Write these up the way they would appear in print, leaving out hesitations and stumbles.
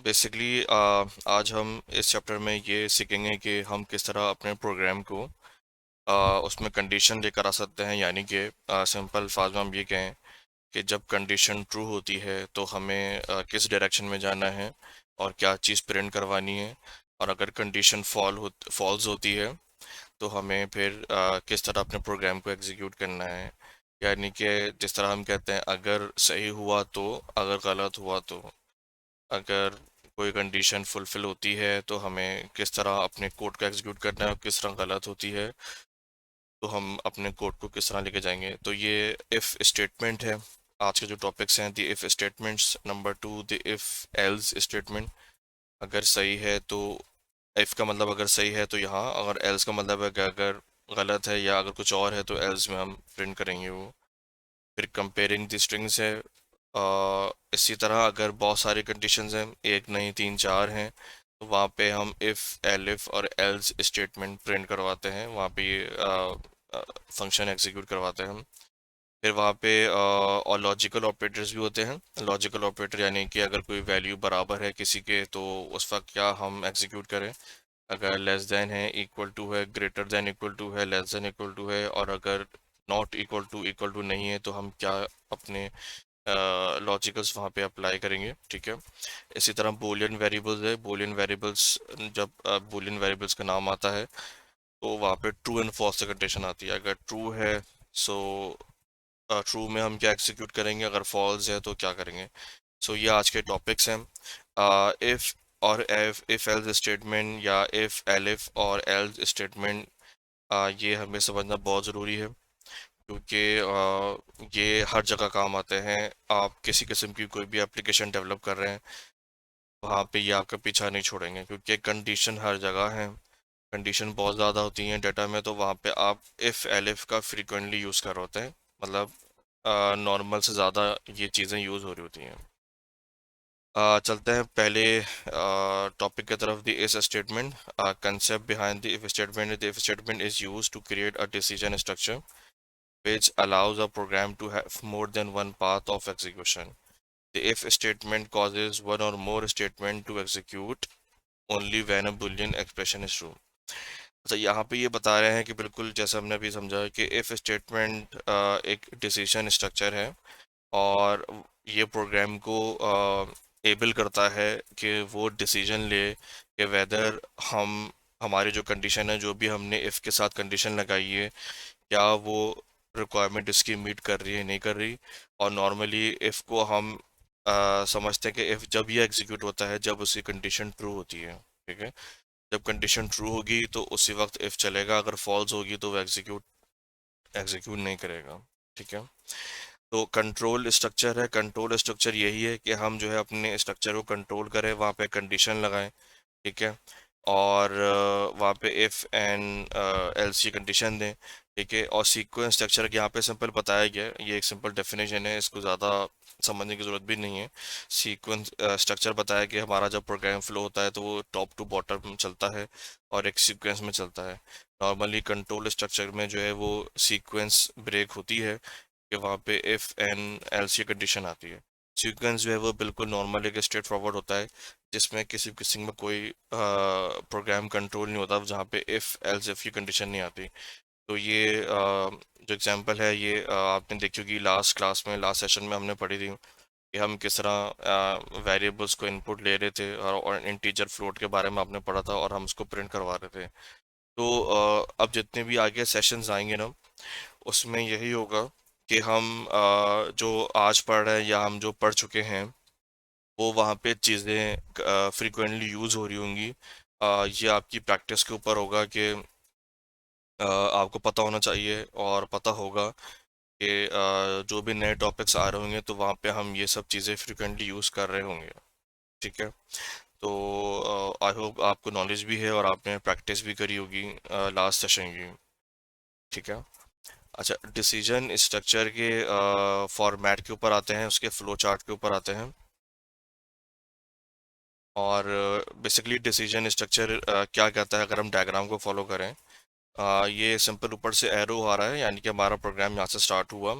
Basically आज हम इस चैप्टर में ये सीखेंगे कि हम किस तरह अपने प्रोग्राम को उसमें कंडीशन लेकर आ सकते हैं। यानी कि सिंपल अल्फाज में हम ये कहें कि जब कंडीशन ट्रू होती है तो हमें किस डायरेक्शन में जाना है और क्या चीज़ प्रिंट करवानी है। और अगर कंडीशन फॉल्स होती है तो हमें फिर किस तरह अपने प्रोग्राम को एग्जीक्यूट करना है। यानी कि जिस तरह हम कहते हैं, अगर सही हुआ तो, अगर गलत हुआ तो। अगर कोई कंडीशन फुलफिल होती है तो हमें किस तरह अपने कोड को एग्जीक्यूट करना है, और किस तरह गलत होती है तो हम अपने कोड को किस तरह लेके जाएंगे। तो ये इफ़ स्टेटमेंट है। आज के जो टॉपिक्स हैं, the if statements. Number two, the if else statement. अगर सही है तो, इफ़ का मतलब अगर सही है तो यहाँ, अगर एल्स का मतलब है कि अगर गलत है या अगर कुछ और है तो एल्स में हम प्रिंट करेंगे वो। फिर कंपेयरिंग द स्ट्रिंग्स है। इसी तरह अगर बहुत सारी कंडीशंस हैं, एक नहीं तीन चार हैं, तो वहाँ पे हम इफ़, एलिफ और एल्स स्टेटमेंट प्रिंट करवाते हैं। वहाँ पे ये फंक्शन एग्जीक्यूट करवाते हैं हम। फिर वहाँ पे और लॉजिकल ऑपरेटर्स भी होते हैं। लॉजिकल ऑपरेटर यानी कि अगर कोई वैल्यू बराबर है किसी के तो उस वक्त क्या हम एग्जीक्यूट करें। अगर लेस देन है, इक्वल टू है, ग्रेटर देन इक्वल टू है, लेस देन इक्वल टू है, और अगर नॉट इक्वल टू नहीं है तो हम क्या अपने लॉजिकल्स वहाँ पे अप्लाई करेंगे। ठीक है। इसी तरह बूलियन वेरिएबल्स है। बूलियन वेरिएबल्स, जब बूलियन वेरिएबल्स का नाम आता है तो वहाँ पे ट्रू एंड फॉल्स कंडीशन आती है। अगर ट्रू है सो ट्रू में हम क्या एग्जीक्यूट करेंगे, अगर फॉल्स है तो क्या करेंगे। सो ये आज के टॉपिक्स हैं। इफ़ और इफ एल्स स्टेटमेंट या इफ एलिफ और एल्स स्टेटमेंट, ये हमें समझना बहुत ज़रूरी है, क्योंकि ये हर जगह काम आते हैं। आप किसी किस्म की कोई भी एप्लीकेशन डेवलप कर रहे हैं, वहाँ पे ये आपका पीछा नहीं छोड़ेंगे, क्योंकि कंडीशन हर जगह है। कंडीशन बहुत ज़्यादा होती हैं डाटा में, तो वहाँ पे आप इफ़ एलिफ का फ्रीक्वेंटली यूज़ कर रहे होते हैं। मतलब नॉर्मल से ज़्यादा ये चीज़ें यूज़ हो रही होती हैं। चलते हैं पहले टॉपिक की तरफ, the if statement. Concept behind the if statement, the if statement is used to create a decision structure which allows a program to have more than one path of execution. The if statement causes one or more statement to execute only when a boolean expression is true. अच्छा, यहाँ पे ये बता रहे हैं कि बिल्कुल जैसा हमने अभी समझा कि इफ स्टेटमेंट एक डिसीजन स्ट्रक्चर है, और ये प्रोग्राम को एबल करता है कि वो डिसीजन ले कि वेदर हम, हमारी जो कंडीशन है, जो भी हमने इफ़ के साथ कंडीशन लगाई है, क्या वो रिक्वायरमेंट इसकी मीट कर रही है, नहीं कर रही। और नॉर्मली इफ़ को हम समझते हैं कि इफ़ जब ये एग्जीक्यूट होता है जब उसकी कंडीशन ट्रू होती है। ठीक है। जब कंडीशन ट्रू होगी तो उसी वक्त इफ़ चलेगा, अगर फॉल्स होगी तो वो एग्जीक्यूट एग्जीक्यूट नहीं करेगा। ठीक है। तो कंट्रोल स्ट्रक्चर है। कंट्रोल स्ट्रक्चर यही है कि हम जो है अपने स्ट्रक्चर को कंट्रोल करें, वहाँ पे कंडीशन लगाएं। ठीक है। और वहाँ पे इफ़ एंड एल्स की कंडीशन दें। ठीक है। और सीक्वेंस स्ट्रक्चर यहाँ पे सिंपल बताया गया है, ये एक सिंपल डेफिनेशन है, इसको ज़्यादा समझने की ज़रूरत भी नहीं है। सीक्वेंस स्ट्रक्चर बताया कि हमारा जब प्रोग्राम फ्लो होता है तो वो टॉप टू बॉटम चलता है और एक सीक्वेंस में चलता है। नॉर्मली कंट्रोल स्ट्रक्चर में जो है वो सीक्वेंस ब्रेक होती है कि वहाँ पे इफ़ एंड एल्स की कंडीशन आती है। सीक्वेंस जो है वो बिल्कुल नॉर्मल एक स्ट्रेट फॉरवर्ड होता है, जिसमें किसी किसी में कोई प्रोग्राम कंट्रोल नहीं होता, जहाँ पे इफ़ एल्स इफ़ की कंडीशन नहीं आती। तो ये जो एग्जांपल है ये आपने देखी होगी लास्ट क्लास में, लास्ट सेशन में हमने पढ़ी थी कि हम किस तरह वेरिएबल्स को इनपुट ले रहे थे, और इंटीजर फ्लोट के बारे में आपने पढ़ा था और हम उसको प्रिंट करवा रहे थे। तो अब जितने भी आगे सेशंस आएंगे ना, उसमें यही होगा कि हम जो आज पढ़ रहे हैं या हम जो पढ़ चुके हैं, वो वहाँ पे चीज़ें फ्रीक्वेंटली यूज़ हो रही होंगी। ये आपकी प्रैक्टिस के ऊपर होगा कि आपको पता होना चाहिए और पता होगा कि जो भी नए टॉपिक्स आ रहे होंगे तो वहाँ पे हम ये सब चीज़ें फ्रीक्वेंटली यूज़ कर रहे होंगे। ठीक है। तो आई होप आपको नॉलेज भी है और आपने प्रैक्टिस भी करी होगी लास्ट सेशन की। ठीक है। अच्छा, डिसीजन स्ट्रक्चर के फॉर्मेट के ऊपर आते हैं, उसके फ्लो चार्ट के ऊपर आते हैं। और बेसिकली डिसीजन स्ट्रक्चर क्या कहता है, अगर हम डायग्राम को फॉलो करें। ये सिंपल ऊपर से एरो आ रहा है, यानी कि हमारा प्रोग्राम यहाँ से स्टार्ट हुआ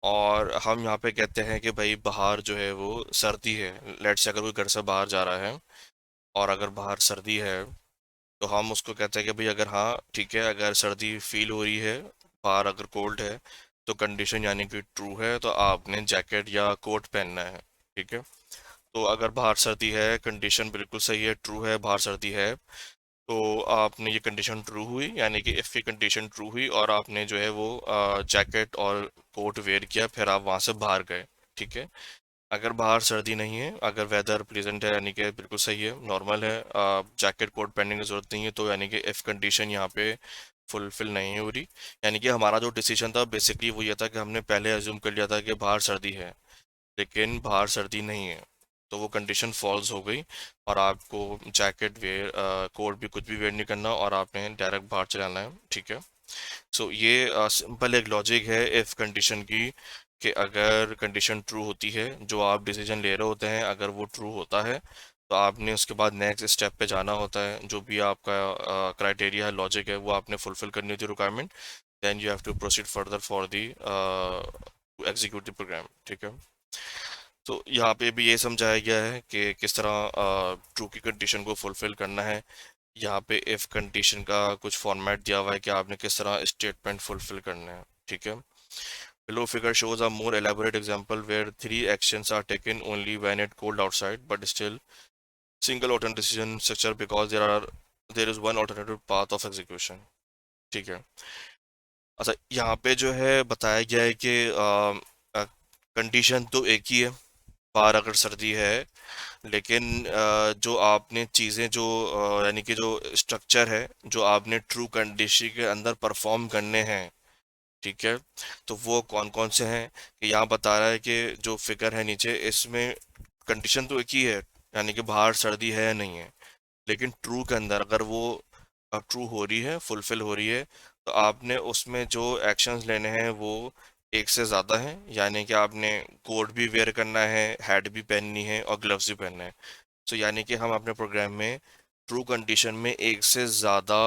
और हम यहाँ पे कहते हैं कि भाई बाहर जो है वो सर्दी है। लेट्स से अगर कोई घर से बाहर जा रहा है और अगर बाहर सर्दी है, तो हम उसको कहते हैं कि भाई अगर हाँ ठीक है, अगर सर्दी फील हो रही है, बाहर अगर कोल्ड है, तो कंडीशन यानी कि ट्रू है, तो आपने जैकेट या कोट पहनना है। ठीक है। तो अगर बाहर सर्दी है, कंडीशन बिल्कुल सही है, ट्रू है, बाहर सर्दी है, तो आपने ये कंडीशन ट्रू हुई, यानी कि इफ़ ये कंडीशन ट्रू हुई और आपने जो है वो जैकेट और कोट वेयर किया, फिर आप वहाँ से बाहर गए। ठीक है। अगर बाहर सर्दी नहीं है, अगर वेदर प्लेजेंट है, यानी कि बिल्कुल सही है, नॉर्मल है, जैकेट कोट पहनने की ज़रूरत नहीं है, तो यानी कि इफ़ कंडीशन यहाँ पे फुलफिल नहीं हो रही। यानी कि हमारा जो डिसीजन था बेसिकली वो ये था कि हमने पहले अज्यूम कर लिया था कि बाहर सर्दी है, लेकिन बाहर सर्दी नहीं है, तो वो कंडीशन फॉल्स हो गई और आपको जैकेट वेयर कोट भी कुछ भी वेयर नहीं करना और आपने डायरेक्ट बाहर चलाना है। ठीक है। सो ये सिंपल एक लॉजिक है इफ़ कंडीशन की, कि अगर कंडीशन ट्रू होती है, जो आप डिसीजन ले रहे होते हैं, अगर वो ट्रू होता है, तो आपने उसके बाद नेक्स्ट स्टेप पे जाना होता है, जो भी आपका क्राइटेरिया है, लॉजिक है, वो आपने फुलफिल करनी होती है, requirement. Then you have to proceed further for the execute the program. ठीक है। तो यहाँ पे भी ये समझाया गया है कि किस तरह ट्रू की कंडीशन को फुलफिल करना है। यहाँ पे इफ कंडीशन का कुछ फॉर्मेट दिया हुआ है कि आपने किस तरह स्टेटमेंट फुलफिल करना है। ठीक है। Below figure shows a more elaborate example where three actions are taken only when it cold outside, but still single alternate decision structure because there is one alternative path of execution. ठीक है। अच्छा, यहाँ पे जो है बताया गया है कि कंडीशन तो एक ही है, बाहर अगर सर्दी है, लेकिन जो आपने चीज़ें जो यानी कि जो स्ट्रक्चर है, जो आपने ट्रू कंडीशन के अंदर परफॉर्म करने हैं, ठीक है, तो वो कौन कौन से हैं, कि यहाँ बता रहा है कि जो फिगर है नीचे, इसमें कंडीशन तो एक ही है, यानी कि बाहर सर्दी है या नहीं है, लेकिन ट्रू के अंदर अगर वो ट्रू हो रही है, फुलफिल हो रही है, तो आपने उसमें जो एक्शंस लेने हैं वो एक से ज़्यादा हैं, यानी कि आपने कोट भी वेयर करना है, हैट भी पहननी है और ग्लव्स भी पहनना है। तो यानी कि हम अपने प्रोग्राम में ट्रू कंडीशन में एक से ज़्यादा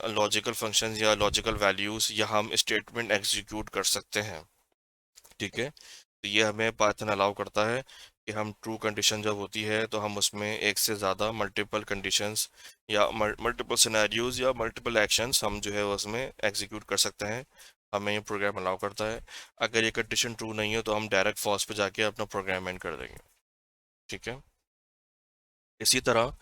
लॉजिकल फंक्शंस या लॉजिकल वैल्यूज़ या हम स्टेटमेंट एग्जीक्यूट कर सकते हैं। ठीक है। तो ये हमें पाइथन अलाउ करता है कि हम ट्रू कंडीशन जब होती है, तो हम उसमें एक से ज़्यादा मल्टीपल कंडीशंस या मल्टीपल सिनेरियोज या मल्टीपल एक्शंस हम जो है उसमें एग्जीक्यूट कर सकते हैं। हमें ये प्रोग्राम अलाउ करता है। अगर ये कंडीशन ट्रू नहीं है, तो हम डायरेक्ट फॉल्स पे जाके अपना प्रोग्राम एंड कर देंगे। ठीक है। इसी तरह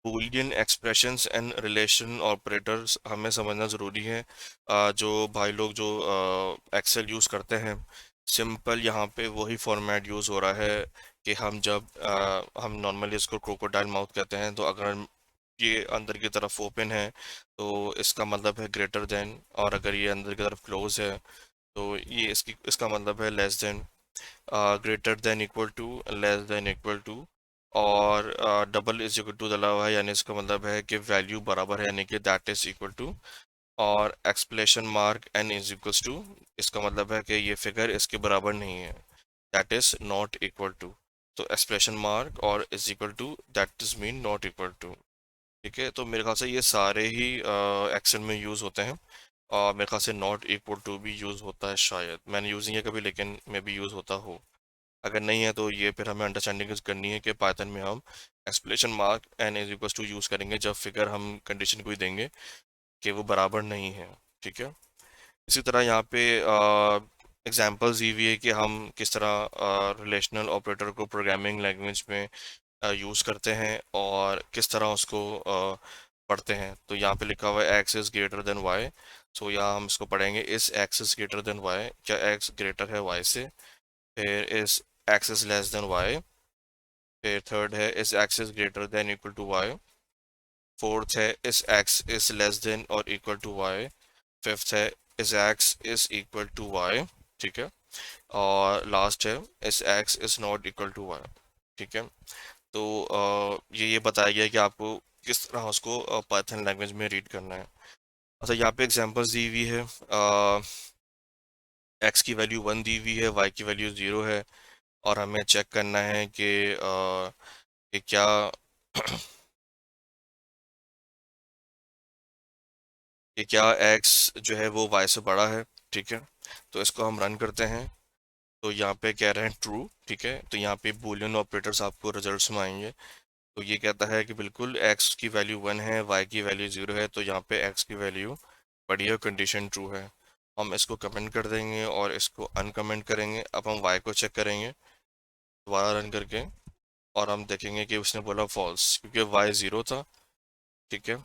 Boolean expressions and relation operators हमें समझना ज़रूरी है। जो भाई लोग जो एक्सेल यूज़ करते हैं, सिंपल यहाँ पे वही फॉर्मेट यूज़ हो रहा है कि हम जब हम नॉर्मली इसको क्रोकोडाइल माउथ कहते हैं, तो अगर ये अंदर की तरफ ओपन है, तो इसका मतलब है ग्रेटर देन, और अगर ये अंदर की तरफ क्लोज है, तो ये इसका मतलब है less than, greater than equal to, less than equal to, और डबल इज इक्वल टू डला हुआ है, यानी इसका मतलब है कि वैल्यू बराबर है, यानी कि दैट इज इक्वल टू, और exclamation mark and is equal to, इसका मतलब है कि ये फिगर इसके बराबर नहीं है, that is not equal to. तो एक्सप्लेशन मार्क और is equal to, that is mean not equal to. ठीक है। तो मेरे ख्याल से ये सारे ही एक्सेल में यूज़ होते हैं, और मेरे ख्याल से नॉट इक्वल टू भी यूज़ होता है, शायद मैंने यूज़ नहीं किया कभी, लेकिन मे भी यूज़ होता हो। अगर नहीं है, तो ये फिर हमें अंडरस्टैंडिंग करनी है कि पाइथन में हम exclamation mark and is equal to use करेंगे जब फिगर हम कंडीशन को ही देंगे कि वो बराबर नहीं है। ठीक है। इसी तरह यहाँ पे एग्जांपल्स दी हुई है कि हम किस तरह रिलेशनल ऑपरेटर को प्रोग्रामिंग लैंग्वेज में यूज़ करते हैं और किस तरह उसको पढ़ते हैं। तो यहाँ पे लिखा हुआ है x is greater than y. So यहाँ हम इसको पढ़ेंगे, इस x is greater than y, क्या एक्स ग्रेटर है वाई से। फिर इस x is less than y. फिर थर्ड है इस x is greater than equal to y. Fourth है इस एक्स इज लेस देन और इक्वल टू वाई। फिफ्थ है इस x is equal to Y. ठीक है। और लास्ट है इस x is not equal to Y. ठीक है। तो ये बताया गया है कि आपको किस तरह उसको पाइथन लैंग्वेज में रीड करना है। अच्छा, यहाँ पे एग्जांपल्स दी हुई है, एक्स की वैल्यू 1 दी हुई है, वाई की वैल्यू 0 है, और हमें चेक करना है कि क्या कि क्या एक्स जो है वो वाई से बड़ा है। ठीक है। तो इसको हम रन करते हैं। तो यहाँ पे कह रहे हैं ट्रू, ठीक है। तो यहाँ पे बूलियन ऑपरेटर्स आपको रिजल्ट्स में आएंगे। तो ये कहता है कि बिल्कुल x की वैल्यू 1 है, y की वैल्यू 0 है, तो यहाँ पे x की वैल्यू बढ़िया, कंडीशन ट्रू है। हम इसको कमेंट कर देंगे और इसको अनकमेंट करेंगे। अब हम y को चेक करेंगे दोबारा रन करके, और हम देखेंगे कि उसने बोला फॉल्स, क्योंकि y 0 था, ठीक है।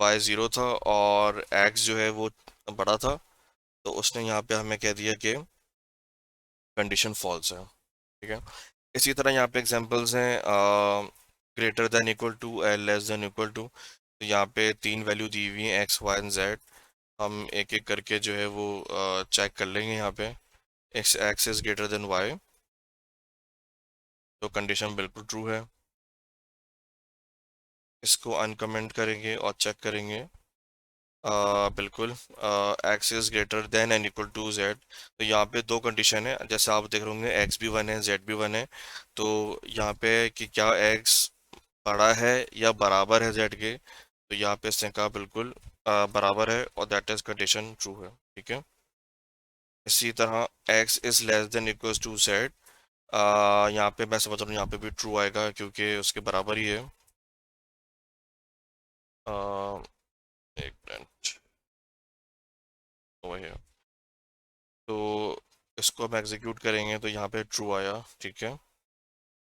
y 0 था और x जो है वो बड़ा था, तो उसने यहाँ पे हमें कह दिया कि कंडीशन फॉल्स है, ठीक है। इसी तरह यहाँ पे एग्जांपल्स हैं, greater than equal to, less than equal to. तो यहाँ पे तीन वैल्यू दी हुई हैं एक्स, वाई एंड जेड। हम एक एक करके जो है वो चेक कर लेंगे। यहाँ पे X is greater than Y, तो कंडीशन बिल्कुल ट्रू है। इसको अनकमेंट करेंगे और चेक करेंगे, बिल्कुल X is greater than and equal to Z. तो यहाँ पे दो कंडीशन है, जैसे आप देख रहे होंगे एक्स भी वन है, जेड भी वन है। तो यहाँ पे कि क्या एक्स बड़ा है या बराबर है जेड के, तो यहाँ पे इसने कहा बिल्कुल बराबर है, और दैट इज कंडीशन ट्रू है, ठीक है। इसी तरह X is less than equal to Z, यहाँ पे मैं समझ रहा हूँ यहाँ पे भी ट्रू आएगा, क्योंकि उसके बराबर ही है। uh, एक मिनट, वही है। तो इसको हम एग्जीक्यूट करेंगे तो यहाँ पे ट्रू आया, ठीक है।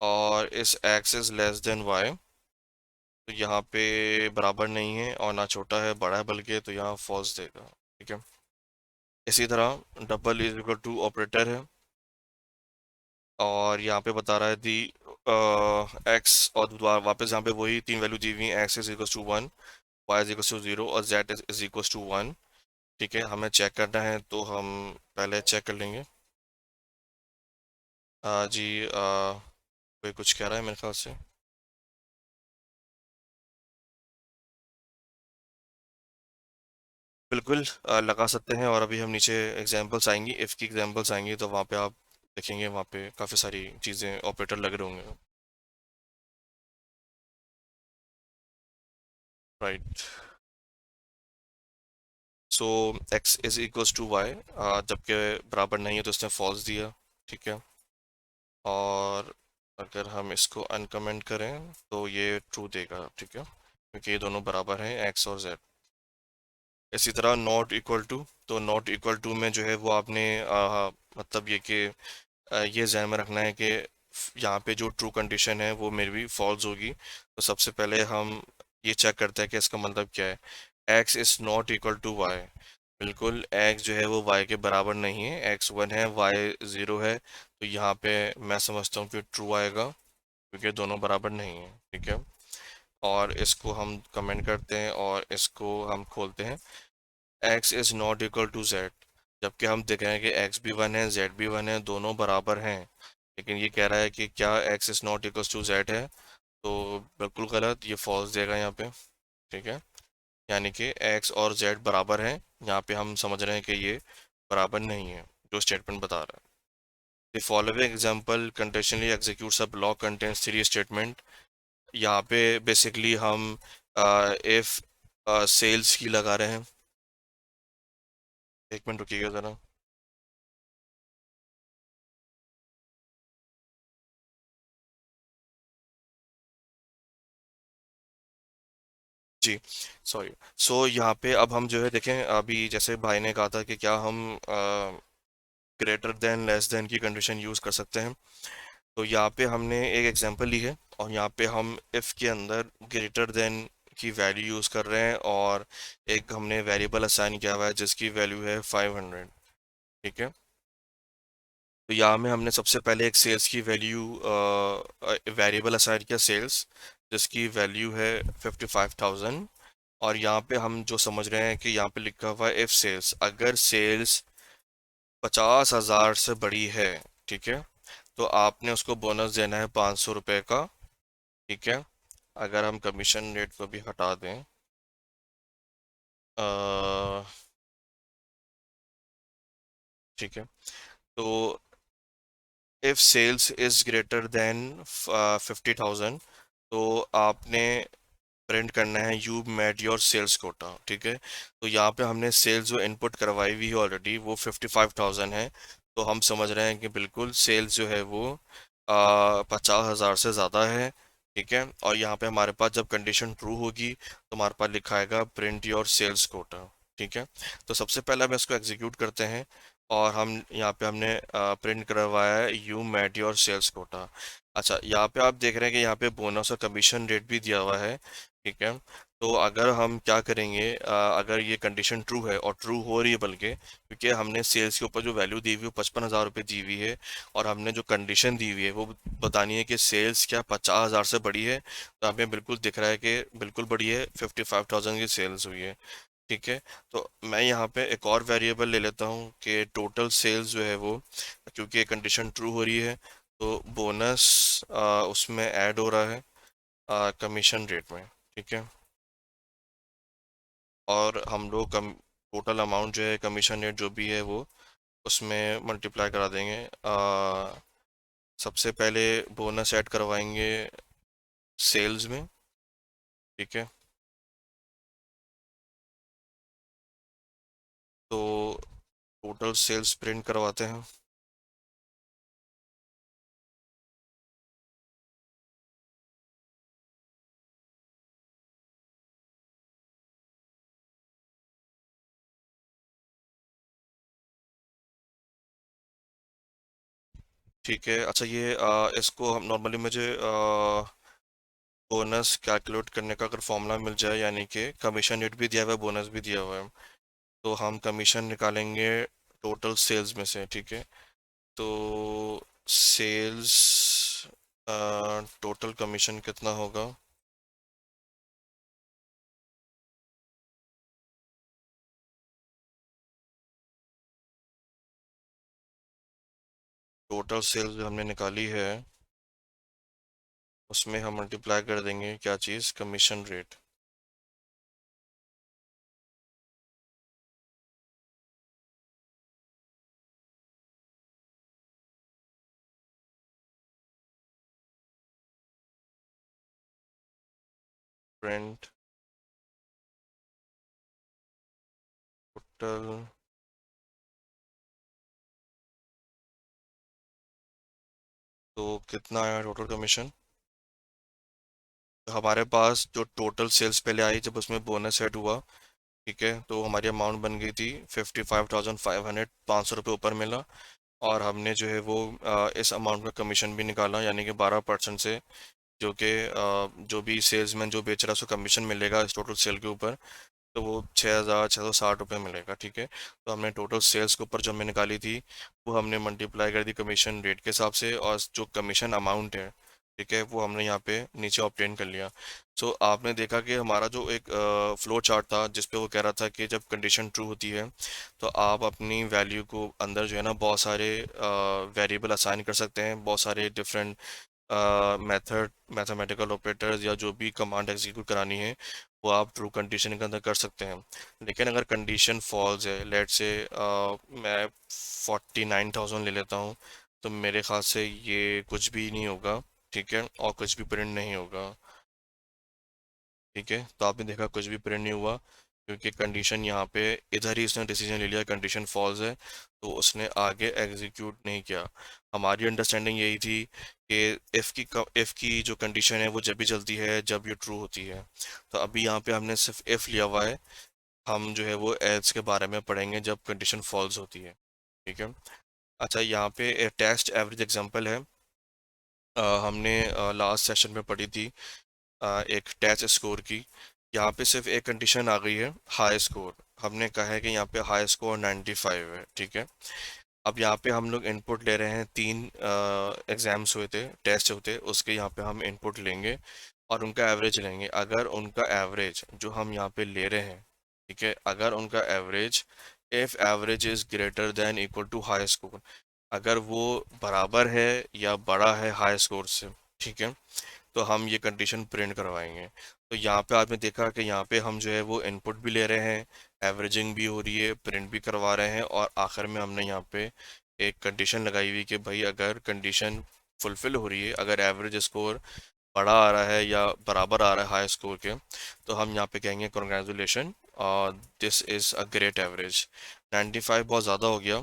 और इस x is less than Y, तो यहाँ पे बराबर नहीं है और ना छोटा है, बड़ा है बल्कि, तो यहाँ फॉल्स देगा, ठीक है। इसी तरह double is equal to operator है, और यहाँ पे बता रहा है दी एक्स, और वापस यहाँ पे वही तीन वैल्यू दी हुई, x is equal to one, y is equal to zero, और z is equal to one, ठीक है। हमें चेक करना है तो हम पहले चेक कर लेंगे। जी, कोई कुछ कह रहा है मेरे ख्याल से। बिल्कुल लगा सकते हैं, और अभी हम नीचे एग्जांपल्स आएंगी, इफ़ की एग्जांपल्स आएंगी, तो वहाँ पे आप देखेंगे, वहाँ पे काफ़ी सारी चीज़ें, ऑपरेटर लग रहे होंगे। Right. So X is equals to Y, जबकि बराबर नहीं है तो इसने फॉल्स दिया, ठीक है। और अगर हम इसको अनकमेंट करें तो ये ट्रू देगा, ठीक है, क्योंकि ये दोनों बराबर हैं, एक्स और जेड। इसी तरह नॉट इक्वल टू, तो नॉट इक्वल टू में जो है वो आपने मतलब ये कि ये ध्यान में रखना है कि यहाँ पे जो ट्रू कंडीशन है वो मेरी भी फॉल्स होगी। तो सबसे पहले हम ये चेक करते हैं कि इसका मतलब क्या है। X is not equal to Y, बिल्कुल एक्स जो है वो वाई के बराबर नहीं है, एक्स वन है, वाई ज़ीरो है, तो यहाँ पे मैं समझता हूँ कि ट्रू आएगा, क्योंकि दोनों बराबर नहीं है, ठीक है। और इसको हम कमेंट करते हैं और इसको हम खोलते हैं। X is not equal to Z, जबकि हम देख रहे हैं कि एक्स भी वन है, जेड भी वन है, दोनों बराबर हैं, लेकिन ये कह रहा है कि क्या X is not equal to Z है, तो बिल्कुल गलत, ये फॉल्स देगा यहाँ पे, ठीक है। यानी कि एक्स और जेड बराबर हैं, यहाँ पे हम समझ रहे हैं कि ये बराबर नहीं है, जो स्टेटमेंट बता रहा है। The following example conditionally executes a block contains three statement. यहाँ पे बेसिकली हम इफ सेल्स की लगा रहे हैं। एक मिनट रुकिएगा ज़रा। जी, सॉरी। सो यहाँ पे अब हम जो है देखें, अभी जैसे भाई ने कहा था कि क्या हम ग्रेटर देन लेस देन की कंडीशन यूज़ कर सकते हैं। तो यहाँ पे हमने एक एग्जांपल ली है, और यहाँ पे हम इफ़ के अंदर ग्रेटर देन की वैल्यू यूज़ कर रहे हैं, और एक हमने वेरिएबल असाइन किया हुआ है जिसकी वैल्यू है 500, ठीक है। तो यहाँ में हमने सबसे पहले एक सेल्स की वैल्यू वेरिएबल असाइन किया, सेल्स, जिसकी वैल्यू है 55,000। और यहाँ पे हम जो समझ रहे हैं कि यहाँ पे लिखा हुआ है इफ सेल्स, अगर सेल्स 50,000 से बड़ी है, ठीक है, तो आपने उसको बोनस देना है 500 रुपये का, ठीक है। अगर हम कमीशन रेट को भी हटा दें, ठीक है, तो if sales is greater than 50,000, तो आपने प्रिंट करना है you met your sales quota, ठीक है। तो यहाँ पे हमने सेल्स जो इनपुट करवाई हुई है ऑलरेडी वो 55,000 है। तो हम समझ रहे हैं कि बिल्कुल सेल्स जो है वो 50,000 से ज़्यादा है, ठीक है। और यहाँ पे हमारे पास जब कंडीशन ट्रू होगी तो हमारे पास लिखा आएगा प्रिंट योर सेल्स कोटा, ठीक है। तो सबसे पहले हम इसको एग्जीक्यूट करते हैं और हम यहाँ पे हमने प्रिंट करवाया है you met your sales quota. अच्छा, यहाँ पे आप देख रहे हैं कि यहाँ पे बोनस और कमीशन रेट भी दिया हुआ है, ठीक है। तो अगर हम क्या करेंगे, अगर ये कंडीशन ट्रू है और ट्रू हो रही है बल्कि, क्योंकि हमने सेल्स के ऊपर जो वैल्यू दी हुई है वो 55,000 रुपये दी हुई है, और हमने जो कंडीशन दी हुई है वो बतानी है कि सेल्स क्या 50,000 से बड़ी है। तो हमें बिल्कुल दिख रहा है कि बिल्कुल बड़ी है, 55,000 की सेल्स हुई है, ठीक है। तो मैं यहाँ पे एक और वेरिएबल ले लेता हूँ कि टोटल सेल्स जो है वो, क्योंकि कंडीशन ट्रू हो रही है तो बोनस उसमें ऐड हो रहा है कमीशन रेट में, ठीक है। और हम लोग कम टोटल अमाउंट जो है कमीशन रेट जो भी है वो उसमें मल्टीप्लाई करा देंगे। सबसे पहले बोनस ऐड करवाएंगे सेल्स में, ठीक है। तो टोटल सेल्स प्रिंट करवाते हैं। ठीक है। अच्छा, ये इसको हम नॉर्मली मुझे बोनस कैलकुलेट करने का अगर फॉर्मूला मिल जाए, यानी कि कमीशन रेट भी दिया हुआ है बोनस भी दिया हुआ है, तो हम कमीशन निकालेंगे टोटल सेल्स में से, ठीक है। तो सेल्स टोटल कमीशन कितना होगा? टोटल सेल्स जो हमने निकाली है उसमें हम मल्टीप्लाई कर देंगे क्या चीज़, कमीशन रेट। प्रिंट टोटल, तो कितना आया टोटल कमीशन? हमारे पास जो टोटल सेल्स पहले आई जब उसमें बोनस ऐड हुआ, ठीक है, तो हमारी अमाउंट बन गई थी 55,500, 500 रुपये ऊपर मिला। और हमने जो है वो इस अमाउंट का कमीशन भी निकाला, यानी कि 12% से, जो कि जो भी सेल्समैन जो बेच रहा है उसको कमीशन मिलेगा इस टोटल सेल के ऊपर, तो वो 6,660 रुपये मिलेगा, ठीक है। तो हमने टोटल सेल्स के ऊपर जो हमने निकाली थी वो हमने मल्टीप्लाई कर दी कमीशन रेट के हिसाब से, और जो कमीशन अमाउंट है, ठीक है, वो हमने यहाँ पे नीचे ऑब्टेन कर लिया। सो आपने देखा कि हमारा जो एक फ्लो चार्ट था जिसपे वो कह रहा था कि जब कंडीशन ट्रू होती है तो आप अपनी वैल्यू को अंदर जो है ना बहुत सारे वेरिएबल असाइन कर सकते हैं, बहुत सारे डिफरेंट मेथड मैथमेटिकल ऑपरेटर्स या जो भी कमांड एग्जीक्यूट करानी है वो आप ट्रू कंडीशन के अंदर कर सकते हैं। लेकिन अगर कंडीशन फॉल्स है, लेट से मैं 49,000 ले लेता हूँ, तो मेरे ख्याल से ये कुछ भी नहीं होगा, ठीक है, और कुछ भी प्रिंट नहीं होगा, ठीक है। तो आपने देखा कुछ भी प्रिंट नहीं हुआ, क्योंकि कंडीशन यहाँ पे इधर ही उसने डिसीजन ले लिया कंडीशन फॉल्स है, तो उसने आगे एग्जीक्यूट नहीं किया। हमारी अंडरस्टैंडिंग यही थी कि इफ़ की जो कंडीशन है वो जब भी चलती है जब ये ट्रू होती है। तो अभी यहाँ पे हमने सिर्फ इफ़ लिया हुआ है, हम जो है वो एल्स के बारे में पढ़ेंगे जब कंडीशन फॉल्स होती है, ठीक है। अच्छा, यहाँ पे टेस्ट एवरेज एग्जांपल है। हमने लास्ट सेशन में पढ़ी थी एक टेस्ट स्कोर की। यहाँ पे सिर्फ एक कंडीशन आ गई है, हाई स्कोर। हमने कहा है कि यहाँ पे हाई स्कोर 95 है, ठीक है। अब यहाँ पे हम लोग इनपुट ले रहे हैं, 3 एग्जाम्स हुए थे, टेस्ट होते, उसके यहाँ पे हम इनपुट लेंगे और उनका एवरेज लेंगे। अगर उनका एवरेज जो हम यहाँ पे ले रहे हैं, ठीक है, अगर उनका average, if average is greater than equal to high score, अगर वो बराबर है या बड़ा है हाई स्कोर से, ठीक है, तो हम ये कंडीशन प्रिंट करवाएंगे। तो यहाँ पे आपने देखा कि यहाँ पे हम जो है वो इनपुट भी ले रहे हैं, एवरेजिंग भी हो रही है, प्रिंट भी करवा रहे हैं, और आखिर में हमने यहाँ पे एक कंडीशन लगाई हुई कि भाई अगर कंडीशन फुलफिल हो रही है, अगर एवरेज स्कोर बड़ा आ रहा है या बराबर आ रहा है हाई स्कोर के, तो हम यहाँ पे कहेंगे congratulation, this is a great average. 95 बहुत ज़्यादा हो गया,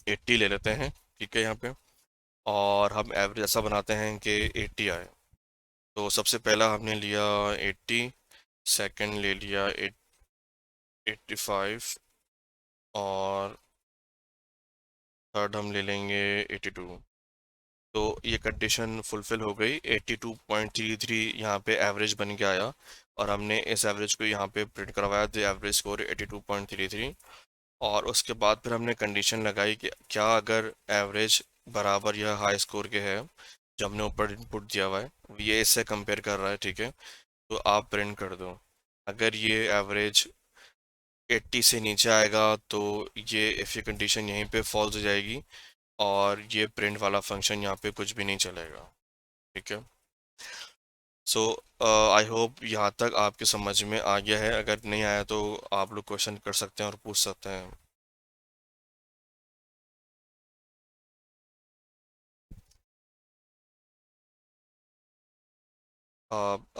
80 ले लेते हैं, ठीक है यहाँ पे। और हम एवरेज ऐसा बनाते हैं कि 80 आए। तो सबसे पहला हमने लिया 80, सेकंड ले लिया 85, और थर्ड हम ले लेंगे 82। तो ये कंडीशन फुलफिल हो गई, 82.33 यहाँ पे एवरेज बन के आया, और हमने इस एवरेज को यहाँ पे प्रिंट करवाया, द एवरेज स्कोर 82.33। और उसके बाद फिर हमने कंडीशन लगाई कि क्या अगर एवरेज बराबर या हाई स्कोर के है, जो हमने ऊपर इनपुट दिया हुआ है ये इससे कंपेयर कर रहा है, ठीक है, तो आप प्रिंट कर दो। अगर ये एवरेज 80 से नीचे आएगा तो ये इफ़ ये कंडीशन यहीं पे फॉल्स हो जाएगी, और ये प्रिंट वाला फंक्शन यहाँ पे कुछ भी नहीं चलेगा, ठीक है। सो आई होप यहाँ तक आपके समझ में आ गया है। अगर नहीं आया तो आप लोग क्वेश्चन कर सकते हैं और पूछ सकते हैं।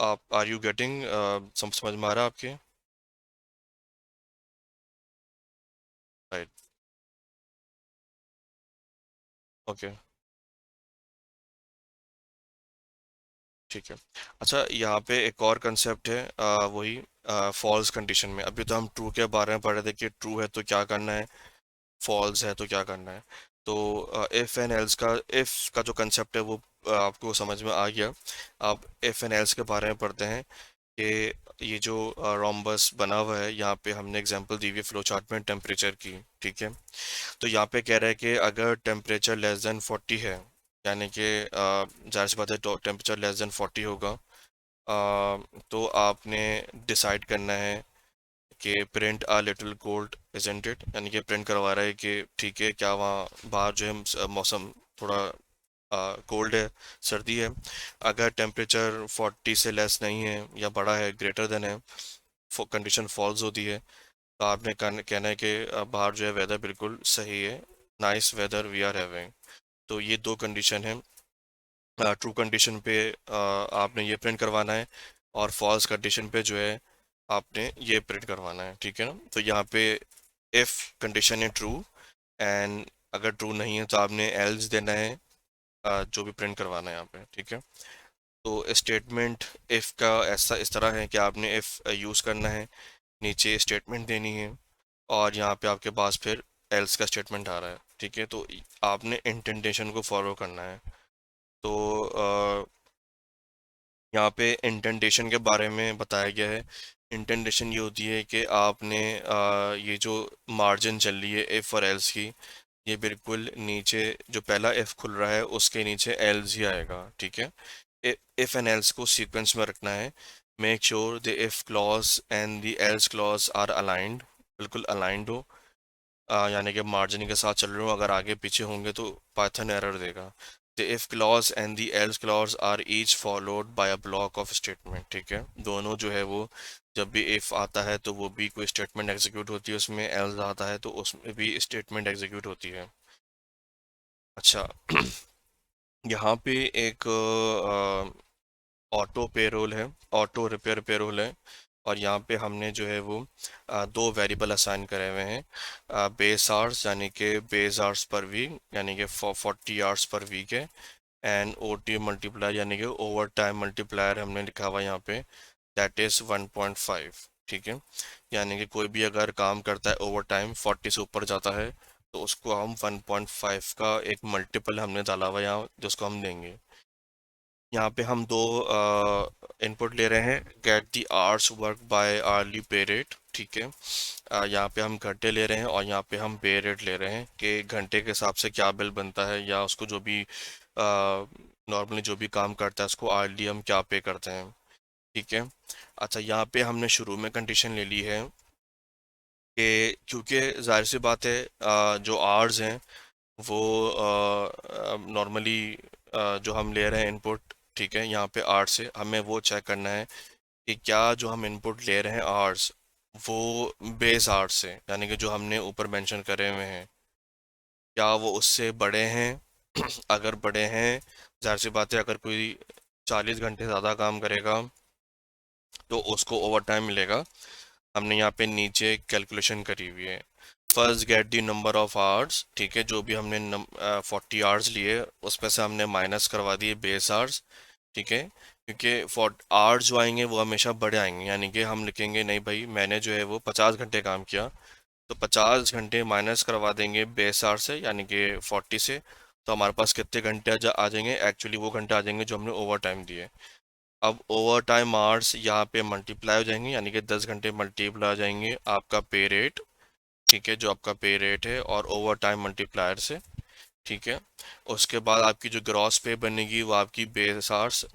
आप आर यू गेटिंग, समझ में आ रहा है आपके? राइट। ओके, ठीक है। अच्छा, यहाँ पे एक और कंसेप्ट है, वही फॉल्स कंडीशन में। अभी तो हम ट्रू के बारे में पढ़ रहे थे कि ट्रू है तो क्या करना है, फॉल्स है तो क्या करना है। तो इफ एंड एल्स का, इफ का जो कंसेप्ट है वो आपको समझ में आ गया। अब इफ एंड एल्स के बारे में पढ़ते हैं कि ये जो रोम्बस बना हुआ है, यहाँ पे हमने एग्जांपल दी हुई है फ्लो चार्ट में टेम्परेचर की, ठीक है। तो यहाँ पे कह रहा है कि अगर टेम्परेचर लेस देन 40 है, यानी कि जाहिर सी बात है तो टेम्परेचर लेस देन 40 होगा, तो आपने डिसाइड करना है कि print uh little cold isn't it, यानी कि प्रिंट करवा रहा है कि ठीक है, क्या वहाँ बाहर जो है मौसम थोड़ा कोल्ड है, सर्दी है। अगर टेम्परेचर 40 से लेस नहीं है या बड़ा है, ग्रेटर देन है, कंडीशन फॉल्स होती है, तो आपने कहना है कि बाहर जो है वेदर बिल्कुल सही है, nice weather we are having. तो ये दो कंडीशन है। ट्रू कंडीशन पे आपने ये प्रिंट करवाना है, और फॉल्स कंडीशन पे जो है आपने ये प्रिंट करवाना है, ठीक है ना। तो यहाँ पे इफ कंडीशन है ट्रू, एंड अगर ट्रू नहीं है तो आपने एल्स देना है, जो भी प्रिंट करवाना है यहाँ पे, ठीक है। तो स्टेटमेंट इफ का ऐसा इस तरह है कि आपने इफ यूज़ करना है, नीचे स्टेटमेंट देनी है, और यहाँ पे आपके पास फिर एल्स का स्टेटमेंट आ रहा है, ठीक है। तो आपने इंटेंटेशन को फॉलो करना है। तो यहाँ पे इंटेंटेशन के बारे में बताया गया है। इंटेंटेशन ये होती है कि आपने ये जो मार्जिन चल रही है इफ़ और एल्स की, ये बिल्कुल नीचे जो पहला इफ़ खुल रहा है उसके नीचे एल्स ही आएगा, ठीक है। इफ़ एंड एल्स को सीक्वेंस में रखना है। Make sure the if clause and the else clause are aligned, बिल्कुल अलाइंड हो, यानी कि मार्जिन के साथ चल रहे हो। अगर आगे पीछे होंगे तो पाइथन एरर देगा। The if clause and the else clause are each followed by a block of statement, ठीक है। दोनों जो है वो, जब भी इफ आता है तो वो भी कोई स्टेटमेंट एग्जीक्यूट होती है उसमें, एल्स आता है तो उसमें भी स्टेटमेंट एग्जीक्यूट होती है। अच्छा, यहाँ पे एक ऑटो पेरोल है, ऑटो रिपेयर पेरोल है, और यहाँ पे हमने जो है वो दो वेरिएबल असाइन करे हुए हैं, बेस आवर्स यानी कि बेस आवर्स पर वीक, यानी कि 40 आवर्स पर वीक है, एंड ओ टी मल्टीप्लायर यानी कि ओवर टाइम मल्टीप्लायर हमने लिखा हुआ है यहाँ पे, दैट इज़ 1.5, ठीक है। यानी कि कोई भी अगर काम करता है ओवर टाइम 40 से ऊपर जाता है, तो उसको हम 1.5 का एक मल्टीपल हमने डाला हुआ है यहाँ, जिसको हम देंगे। यहाँ पे हम दो इनपुट ले रहे हैं, get the hours work by hourly पे रेट, ठीक है। यहाँ पे हम घंटे ले रहे हैं, और यहाँ पे हम पे रेट ले रहे हैं कि घंटे के हिसाब से क्या बिल बनता है, या उसको जो भी नॉर्मली जो भी काम करता है उसको आवर्ली हम क्या पे करते हैं, ठीक है। अच्छा, यहाँ पे हमने शुरू में कंडीशन ले ली है कि क्योंकि जाहिर सी बात है जो आवर्स हैं वो नॉर्मली जो हम ले रहे हैं इनपुट, ठीक है, यहाँ पे आवर्स से हमें वो चेक करना है कि क्या जो हम इनपुट ले रहे हैं आवर्स, वो बेस आवर्स से, यानी कि जो हमने ऊपर मेंशन करे हुए हैं, क्या वो उससे बड़े हैं। अगर बड़े हैं, जाहिर सी बात है अगर कोई 40 घंटे ज़्यादा काम करेगा तो उसको ओवर टाइम मिलेगा। हमने यहाँ पे नीचे कैलकुलेशन करी हुई है। First get the number of hours, ठीक है, जो भी हमने 40 आवर्स लिए उसमें से हमने माइनस करवा दिए बेस आवर्स, ठीक है, क्योंकि आवर्स जो आएंगे वो हमेशा बड़े आएंगे, यानी कि हम लिखेंगे नहीं भाई मैंने जो है वो 50 घंटे काम किया, तो 50 घंटे माइनस करवा देंगे बेस आवर से यानी कि 40 से। तो हमारे पास कितने घंटे आ जाएंगे, एक्चुअली वो घंटे आ जाएंगे जो हमने ओवर टाइम दिए। अब ओवर टाइम आवर्स यहाँ पे मल्टीप्लाई हो जाएंगे, यानी कि 10 घंटे मल्टीप्लाई हो जाएंगे आपका पे रेट, ठीक है, जो आपका पे रेट है और ओवर टाइम मल्टीप्लायर से, ठीक है। उसके बाद आपकी जो ग्रॉस पे बनेगी वो आपकी बेस आवर्स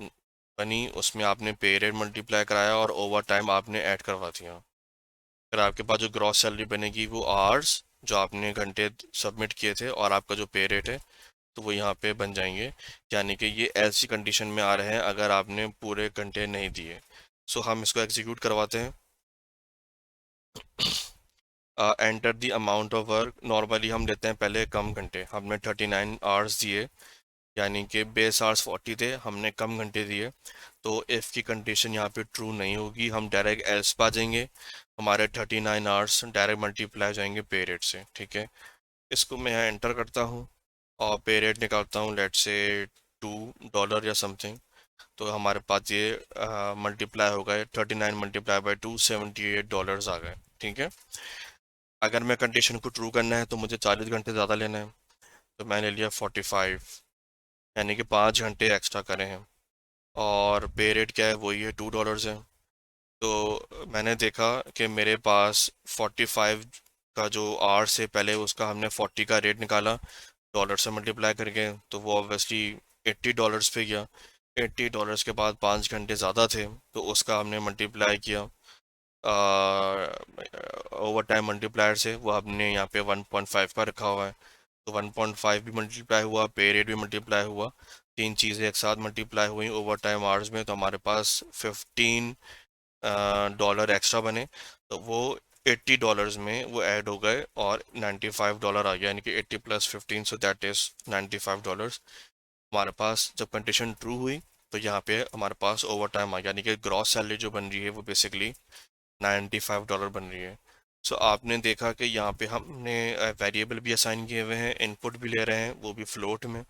बनी, उसमें आपने पे रेट मल्टीप्लाई कराया और ओवर टाइम आपने ऐड करवा दिया। फिर आपके पास जो ग्रॉस सैलरी बनेगी वो आवर्स जो आपने घंटे सबमिट किए थे और आपका जो पे रेट है, तो वो यहाँ पे बन जाएंगे। यानी कि ये ऐसी कंडीशन में आ रहे हैं अगर आपने पूरे घंटे नहीं दिए। सो हम इसको एग्जीक्यूट करवाते हैं। Enter the amount of work, normally हम लेते हैं पहले कम घंटे, हमने 39 आवर्स दिए, यानी कि बेस आवर्स 40 थे, हमने कम घंटे दिए, तो इफ़ की कंडीशन यहाँ पे ट्रू नहीं होगी, हम डायरेक्ट एल्स पा जाएंगे, हमारे 39 आवर्स डायरेक्ट मल्टीप्लाई हो जाएंगे पे रेट से, ठीक है। इसको मैं यहाँ एंटर करता हूँ और पे रेट निकालता हूँ, लेट से $2 या समथिंग। तो हमारे पास ये मल्टीप्लाई हो गए, 39 मल्टीप्लाई बाई 2, $78 आ गए, ठीक है। अगर मैं कंडीशन को ट्रू करना है तो मुझे 40 घंटे ज़्यादा लेना है, तो मैंने लिया 45, यानी कि 5 घंटे एक्स्ट्रा करे हैं। और पे रेट क्या है, वही है, $2 है। तो मैंने देखा कि मेरे पास 45 का जो आवर से पहले उसका हमने 40 का रेट निकाला डॉलर से मल्टीप्लाई करके, तो वो ऑब्वियसली $80 पे गया। $80 के बाद 5 घंटे ज़्यादा थे तो उसका हमने मल्टीप्लाई किया ओवर टाइम मल्टीप्लायर से, वो हमने यहाँ पे 1.5 का रखा हुआ है, तो 1.5 भी मल्टीप्लाई हुआ, पे रेट भी मल्टीप्लाई हुआ, तीन चीज़ें एक साथ मल्टीप्लाई हुई ओवर टाइम आवर्स में, तो हमारे पास $15 एक्स्ट्रा बने। तो वो $80 में वो ऐड हो गए और $95 आ गया, यानी कि 80 प्लस 15, सो दैट इज़ $95। हमारे पास जब कंडीशन ट्रू हुई तो यहाँ पे हमारे पास ओवर टाइम आ गया, यानी कि ग्रॉस सैलरी जो बन रही है वो बेसिकली $95 बन रही है। सो आपने देखा कि यहाँ पे हमने वेरिएबल भी असाइन किए हुए हैं, इनपुट भी ले रहे हैं, वो भी फ्लोट में।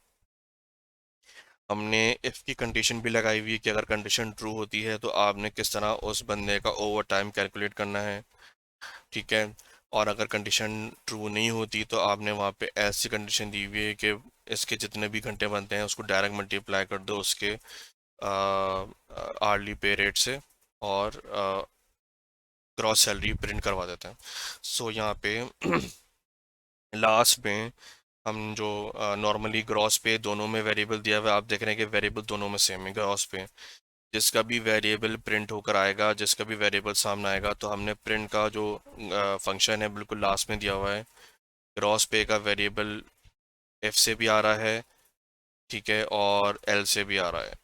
हमने इफ़ की कंडीशन भी लगाई हुई है कि अगर कंडीशन ट्रू होती है तो आपने किस तरह उस बंदे का ओवर टाइम कैलकुलेट करना है, ठीक है। और अगर कंडीशन ट्रू नहीं होती तो आपने वहाँ पे ऐसी कंडीशन दी हुई है कि इसके जितने भी घंटे बनते हैं उसको डायरेक्ट मल्टीप्लाई कर दो उसके आर्ली पे रेट से और ग्रॉस सैलरी प्रिंट करवा देते हैं। सो यहाँ पे लास्ट में हम जो नॉर्मली ग्रॉस पे दोनों में वेरिएबल दिया हुआ है, आप देख रहे हैं कि वेरिएबल दोनों में सेम है। ग्रॉस पे जिसका भी वेरिएबल प्रिंट होकर आएगा, जिसका भी वेरिएबल सामने आएगा, तो हमने प्रिंट का जो फंक्शन है बिल्कुल लास्ट में दिया हुआ है। ग्रॉस पे का वेरिएबल एफ से भी आ रहा है, ठीक है, और एल से भी आ रहा है।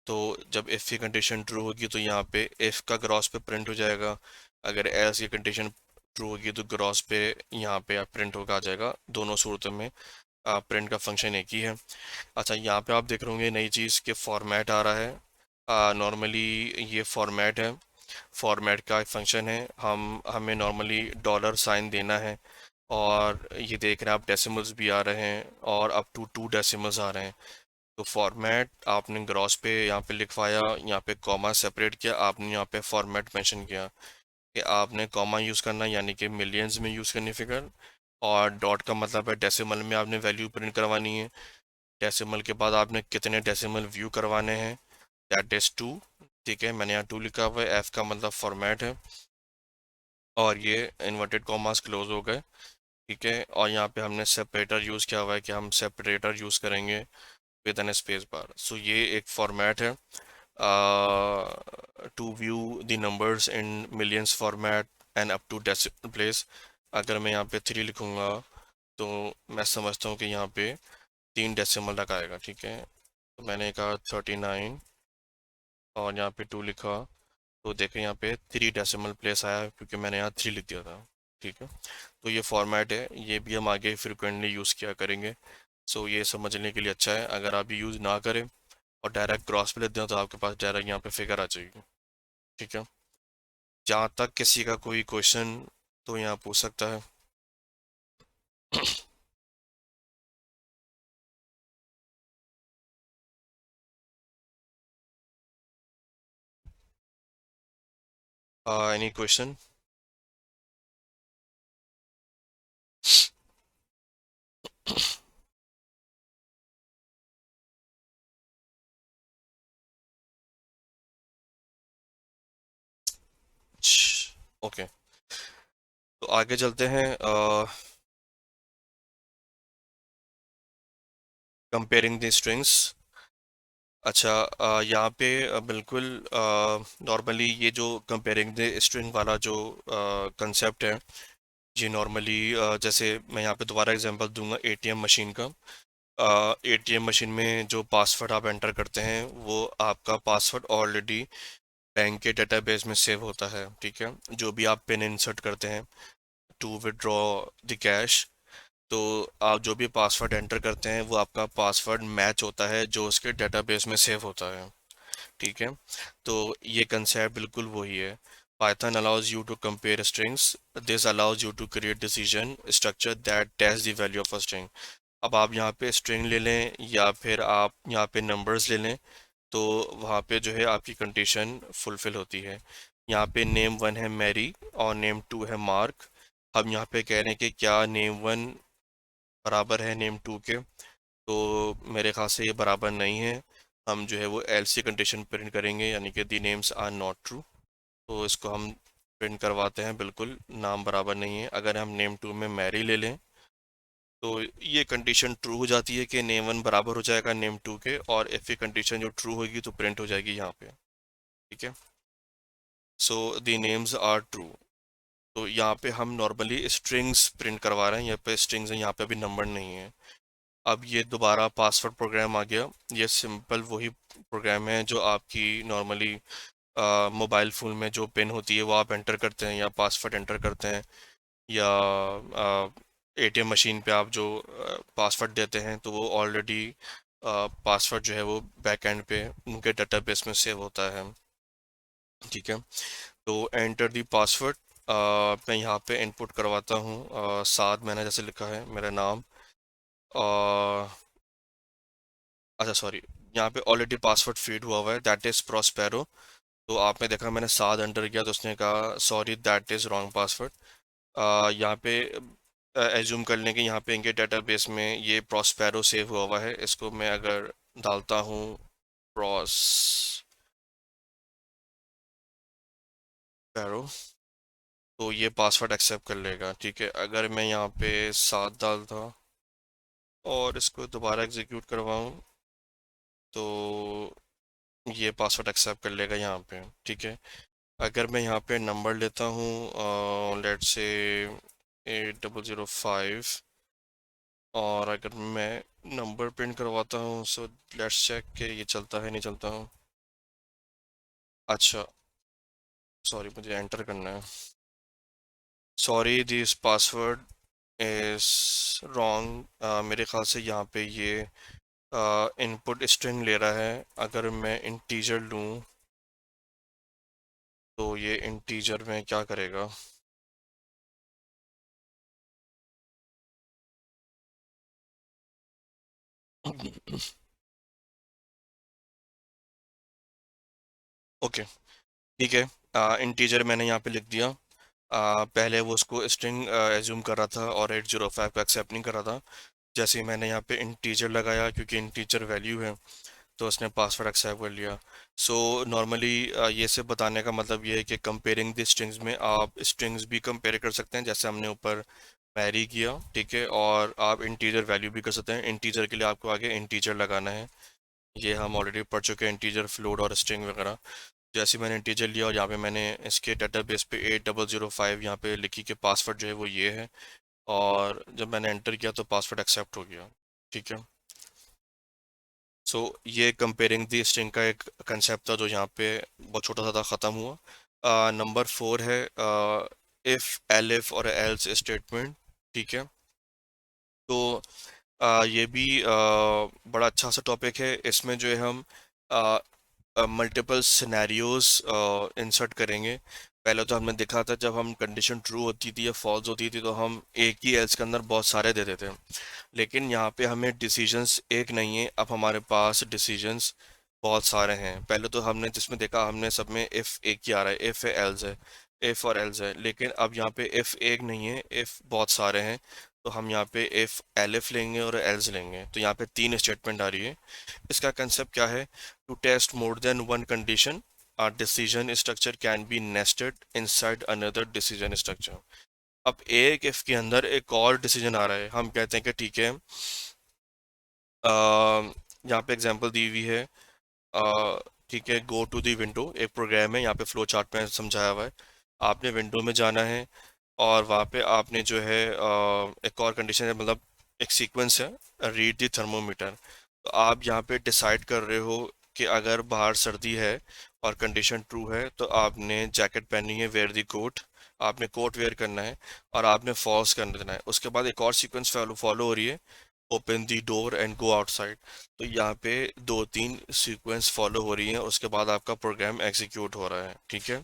तो जब एफ की कंडीशन ट्रू होगी तो यहाँ पे एफ का ग्रॉस पे प्रिंट हो जाएगा, अगर एल की कंडीशन ट्रू होगी तो ग्रॉस पे यहाँ पे प्रिंट होकर आ जाएगा। दोनों सूरतों में प्रिंट का फंक्शन एक ही है। अच्छा, यहाँ पे आप देख रहे होंगे नई चीज़ के फॉर्मेट आ रहा है। नॉर्मली ये फॉर्मेट है, फॉर्मेट का एक फंक्शन है, हम हमें नॉर्मली डॉलर साइन देना है, और ये देख रहे हैं आप डेसिमल्स भी आ रहे हैं और अप टू 2 डेसिमल्स आ रहे हैं। तो फॉर्मेट आपने ग्रॉस पे यहाँ पे लिखवाया, यहाँ पे कॉमा सेपरेट किया, आपने यहाँ पे फॉर्मेट मेंशन किया कि आपने कॉमा यूज़ करना, यानी कि मिलियंस में यूज़ करनी फिगर, और डॉट का मतलब है डेसिमल में आपने वैल्यू प्रिंट करवानी है। डेसिमल के बाद आपने कितने डेसिमल व्यू करवाने हैं, दैट इज़ 2, ठीक है, मैंने यहाँ 2 लिखा हुआ है, एफ का मतलब फॉर्मेट है, और ये इन्वर्टेड कॉमास क्लोज हो गए, ठीक है। और यहाँ पे हमने सेपरेटर यूज़ किया हुआ है कि हम सेपरेटर यूज़ करेंगे with an space bar. So ये एक फॉर्मेट है to view the numbers in millions format and up to decimal place. अगर मैं यहाँ पे 3 लिखूँगा तो मैं समझता हूँ कि यहाँ पे 3 डेसिमल तक आएगा, ठीक है। तो मैंने कहा 39 और यहाँ पे 2 लिखा, तो देखें यहाँ पे 3 डेसिमल प्लेस आया क्योंकि मैंने यहाँ 3 लिख दिया था, ठीक है। तो ये फॉर्मेट है, ये भी हम आगे फ्रिक्वेंटली यूज़ किया करेंगे। सो ये समझने के लिए अच्छा है, अगर आप ये यूज़ ना करें और डायरेक्ट क्रॉस पे लेते हैं तो आपके पास डायरेक्ट यहाँ पे फिगर आ जाएगी। ठीक है, जहाँ तक किसी का कोई क्वेश्चन तो यहाँ पूछ सकता है। Any question? ओके, तो आगे चलते हैं। Comparing the strings. अच्छा, यहाँ पे बिल्कुल नॉर्मली ये जो कंपेयरिंग द स्ट्रिंग वाला जो कंसेप्ट है, ये नॉर्मली जैसे मैं यहाँ पे दोबारा एग्जांपल दूंगा एटीएम मशीन का। एटीएम मशीन में जो पासवर्ड आप एंटर करते हैं वो आपका पासवर्ड ऑलरेडी बैंक के डेटाबेस में सेव होता है। ठीक है, जो भी आप पिन इंसर्ट करते हैं टू विड्रॉ द कैश, तो आप जो भी पासवर्ड एंटर करते हैं वो आपका पासवर्ड मैच होता है जो उसके डेटाबेस में सेव होता है। ठीक है, तो ये कंसेप्ट बिल्कुल वही है। Python allows you to compare strings. This allows you to create decision structure that test the value of a string. अब आप यहाँ पे string ले लें या फिर आप यहाँ पे numbers ले लें, तो वहाँ पे जो है आपकी कंडीशन फुलफिल होती है। यहाँ पे नेम वन है मैरी और नेम टू है मार्क। हम यहाँ पे कह रहे हैं कि क्या नेम वन बराबर है नेम टू के, तो मेरे ख्याल से ये बराबर नहीं है। हम जो है वो एल्स कंडीशन प्रिंट करेंगे, यानी कि the names are not true. तो इसको हम प्रिंट करवाते हैं, बिल्कुल नाम बराबर नहीं है। अगर हम नेम टू में मैरी ले लें तो ये कंडीशन ट्रू हो जाती है कि नेम वन बराबर हो जाएगा नेम टू के, और इफ़ ये कंडीशन जो ट्रू होगी तो प्रिंट हो जाएगी यहाँ पे। ठीक है, सो दी नेम्स आर ट्रू। तो यहाँ पे हम नॉर्मली स्ट्रिंग्स प्रिंट करवा रहे हैं, यहाँ पे स्ट्रिंग्स हैं, यहाँ पे अभी नंबर नहीं है। अब ये दोबारा पासवर्ड प्रोग्राम आ गया। ये सिंपल वही प्रोग्राम है जो आपकी नॉर्मली मोबाइल फ़ोन में जो पिन होती है वो आप एंटर करते हैं या पासवर्ड एंटर करते हैं, या एटीएम मशीन पे आप जो पासवर्ड देते हैं तो वो ऑलरेडी पासवर्ड जो है वो बैक एंड पे उनके डेटाबेस में सेव होता है। ठीक है, तो एंटर दी पासवर्ड। मैं यहाँ पे इनपुट करवाता हूँ साथ मैंने जैसे लिखा है मेरा नाम। अ, अच्छा सॉरी, यहाँ पे ऑलरेडी पासवर्ड फीड हुआ है, दैट इज़ प्रोस्पेरो। तो आपने देखा मैंने साथ एंटर किया तो उसने कहा sorry that is wrong password. यहाँ पे एज्यूम कर लें कि यहाँ पे इनके डेटाबेस में ये प्रोस्पेरो सेव हुआ है। इसको मैं अगर डालता हूँ प्रोस्पेरो, तो ये पासवर्ड एक्सेप्ट कर लेगा। ठीक है, अगर मैं यहाँ पे सात डालता और इसको दोबारा एग्जीक्यूट करवाऊँ तो ये पासवर्ड एक्सेप्ट कर लेगा यहाँ पे। ठीक है, अगर मैं यहाँ पे नंबर लेता हूँ लेट से 8005, और अगर मैं नंबर प्रिंट करवाता हूँ, सो लेट्स चेक कि ये चलता है नहीं चलता हूँ। अच्छा सॉरी, मुझे एंटर करना है। Sorry this password is wrong. मेरे ख्याल से यहाँ पे ये इनपुट स्ट्रिंग ले रहा है। अगर मैं इंटीजर लूँ तो ये इंटीजर में क्या करेगा? ओके, ठीक है, इंटीजर मैंने यहाँ पे लिख दिया। पहले वो उसको स्ट्रिंग एज्यूम कर रहा था और 805 को एक्सेप्ट नहीं कर रहा था। जैसे ही मैंने यहाँ पे इंटीजर लगाया, क्योंकि इंटीजर वैल्यू है, तो उसने पासवर्ड एक्सेप्ट कर लिया। सो नॉर्मली ये सब बताने का मतलब ये है कि कंपेयरिंग द स्ट्रिंग्स में आप स्ट्रिंग्स भी कंपेयर कर सकते हैं, जैसे हमने ऊपर मैरी किया। ठीक है, और आप इंटीजर वैल्यू भी कर सकते हैं। इंटीजर के लिए आपको आगे इंटीजर लगाना है, ये हम ऑलरेडी पढ़ चुके हैं, इंटीजर फ्लोट और स्ट्रिंग वगैरह। जैसे मैंने इंटीजर लिया और यहाँ पे मैंने इसके डेटाबेस पे 8005 यहाँ पे लिखी कि पासवर्ड जो है वो ये है, और जब मैंने एंटर किया तो पासवर्ड एक्सेप्ट हो गया। ठीक है, सो ये कंपेयरिंग दी स्ट्रिंग का एक कंसेप्ट था जो यहाँ पे बहुत छोटा सा था, ख़त्म हुआ। नंबर 4 है इफ़ एलिफ और एल्स स्टेटमेंट। ठीक है, तो ये भी बड़ा अच्छा सा टॉपिक है। इसमें जो है हम मल्टीपल सिनेरियोज इंसर्ट करेंगे। पहले तो हमने देखा था जब हम कंडीशन ट्रू होती थी या फॉल्स होती थी तो हम एक ही एल्स के अंदर बहुत सारे दे देते हैं। लेकिन यहाँ पे हमें डिसीजंस एक नहीं है, अब हमारे पास डिसीजंस बहुत सारे हैं। पहले तो हमने जिसमें देखा हमने सब में इफ़ एक ही आ रहा है, इफ़ है एल्स है, इफ़ और एल्स है। लेकिन अब यहाँ पे इफ़ एक नहीं है, इफ़ बहुत सारे हैं। तो हम यहाँ पे इफ़ एलिफ लेंगे और एल्स लेंगे, तो यहाँ पे तीन स्टेटमेंट आ रही है। इसका कंसेप्ट क्या है? To test more than one condition, a decision structure can be nested inside another decision structure। अब एक इफ के अंदर एक और डिसीजन आ रहा है, हम कहते हैं कि ठीक है, यहाँ पे एग्जांपल दी हुई है। ठीक है, गो टू दी विंडो एक प्रोग्राम है, यहाँ पे फ्लो चार्ट में समझाया हुआ है। आपने विंडो में जाना है और वहाँ पे आपने जो है एक और कंडीशन है, मतलब एक सीक्वेंस है, रीड दी थर्मोमीटर। तो आप यहाँ पे डिसाइड कर रहे हो कि अगर बाहर सर्दी है और कंडीशन ट्रू है तो आपने जैकेट पहनी है, वेयर दी कोट, आपने कोट वेयर करना है और आपने फॉल्स करने देना है। उसके बाद एक और सीक्वेंस फॉलो हो रही है, open the door and go outside. तो यहाँ पे दो तीन सीक्वेंस फॉलो हो रही हैं, उसके बाद आपका प्रोग्राम एग्जीक्यूट हो रहा है। ठीक है,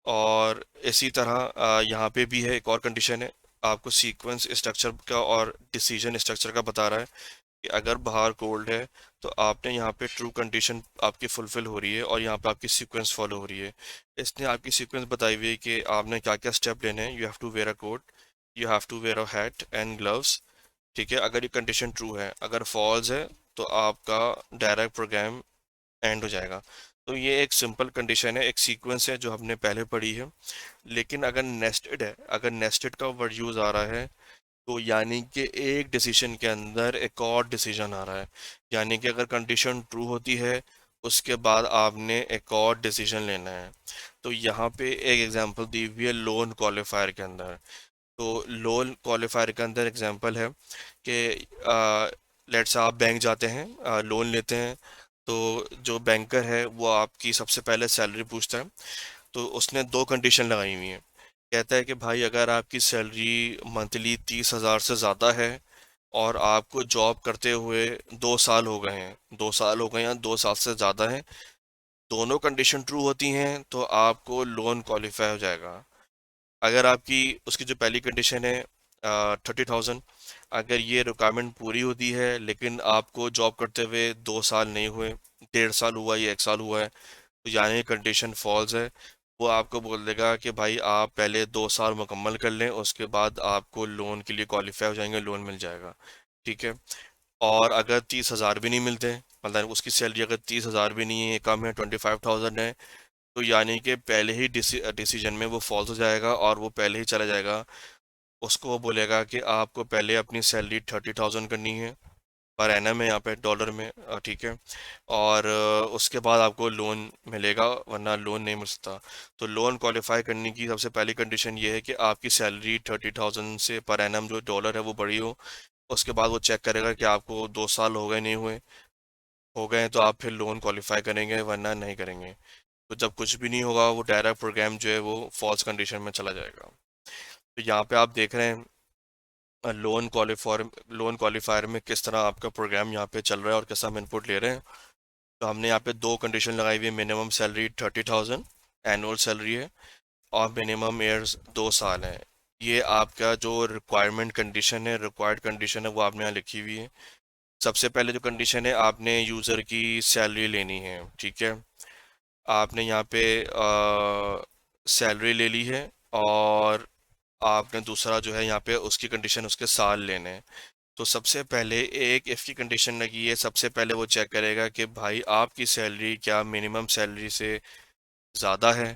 और इसी तरह यहाँ पे भी है एक और कंडीशन है, आपको सीक्वेंस स्ट्रक्चर का और डिसीजन स्ट्रक्चर का बता रहा है कि अगर बाहर कोल्ड है तो आपने यहाँ पे ट्रू कंडीशन आपकी फुलफिल हो रही है और यहाँ पे आपकी सीक्वेंस फॉलो हो रही है। इसने आपकी सीक्वेंस बताई हुई है कि आपने क्या क्या स्टेप लेने हैं। You have to wear a coat, you have to wear a hat and gloves. ठीक है, अगर ये कंडीशन ट्रू है, अगर फॉल्स है तो आपका डायरेक्ट प्रोग्राम एंड हो जाएगा। तो ये एक सिंपल कंडीशन है, एक सीक्वेंस है जो हमने पहले पढ़ी है। लेकिन अगर नेस्टेड है, अगर नेस्टेड का वर्ड यूज़ आ रहा है तो यानी कि एक डिसीजन के अंदर एक और डिसीजन आ रहा है। यानी कि अगर कंडीशन ट्रू होती है उसके बाद आपने एक और डिसीजन लेना है। तो यहाँ पे एक एग्जांपल दी हुई है लोन क्वालिफायर के अंदर। तो लोन क्वालिफायर के अंदर एग्जांपल है कि लेट्स आप बैंक जाते हैं, लोन लेते हैं। तो जो बैंकर है वो आपकी सबसे पहले सैलरी पूछता है। तो उसने दो कंडीशन लगाई हुई हैं। कहता है कि भाई अगर आपकी सैलरी मंथली 30,000 से ज़्यादा है और आपको जॉब करते हुए 2 साल हो गए हैं, 2 साल हो गए या 2 साल से ज़्यादा हैं, दोनों कंडीशन ट्रू होती हैं तो आपको लोन क्वालिफाई हो जाएगा। अगर आपकी उसकी जो पहली कंडीशन है 30,000, अगर ये रिक्वायरमेंट पूरी होती है लेकिन आपको जॉब करते हुए 2 साल नहीं हुए, 1.5 साल हुआ या 1 साल हुआ है, तो यानी कंडीशन फॉल्स है। वो आपको बोल देगा कि भाई आप पहले 2 साल मुकम्मल कर लें, उसके बाद आपको लोन के लिए क्वालिफाई हो जाएंगे, लोन मिल जाएगा। ठीक है, और अगर 30,000 भी नहीं मिलते, मतलब उसकी सैलरी अगर 30,000 भी नहीं है, कम है, 25,000 है, तो यानी कि पहले ही डिसीजन में वो फॉल्स हो जाएगा और वो पहले ही चला जाएगा। उसको वो बोलेगा कि आपको पहले अपनी सैलरी 30,000 करनी है, पर एनम है यहाँ पे डॉलर में, ठीक है, और उसके बाद आपको लोन मिलेगा, वरना लोन नहीं मिल सकता। तो लोन क्वालिफाई करने की सबसे पहली कंडीशन ये है कि आपकी सैलरी 30,000 से पर एनम जो डॉलर है वो बड़ी हो। उसके बाद वो चेक करेगा कि आपको 2 साल हो गए नहीं हुए, हो गए हैं तो आप फिर लोन क्वालिफाई करेंगे वरना नहीं करेंगे। तो जब कुछ भी नहीं होगा वो डायरेक्ट प्रोग्राम जो है वो फॉल्स कंडीशन में चला जाएगा। तो यहाँ पे आप देख रहे हैं लोन क्वालिफायर में किस तरह आपका प्रोग्राम यहाँ पे चल रहा है और कैसा हम इनपुट ले रहे हैं। तो हमने यहाँ पे दो कंडीशन लगाई हुई है, मिनिमम सैलरी 30,000 एनुअल सैलरी है और मिनिमम ईयर्स 2 साल है। ये आपका जो रिक्वायरमेंट कंडीशन है, रिक्वायर्ड कंडीशन है, वो आपने यहाँ लिखी हुई है। सबसे पहले जो कंडीशन है, आपने यूज़र की सैलरी लेनी है। ठीक है, आपने यहाँ पे सैलरी ले ली है और आपने दूसरा जो है यहाँ पे उसकी कंडीशन उसके साल लेने हैं। तो सबसे पहले एक इफ़ की कंडीशन लगी है, सबसे पहले वो चेक करेगा कि भाई आपकी सैलरी क्या मिनिमम सैलरी से ज़्यादा है,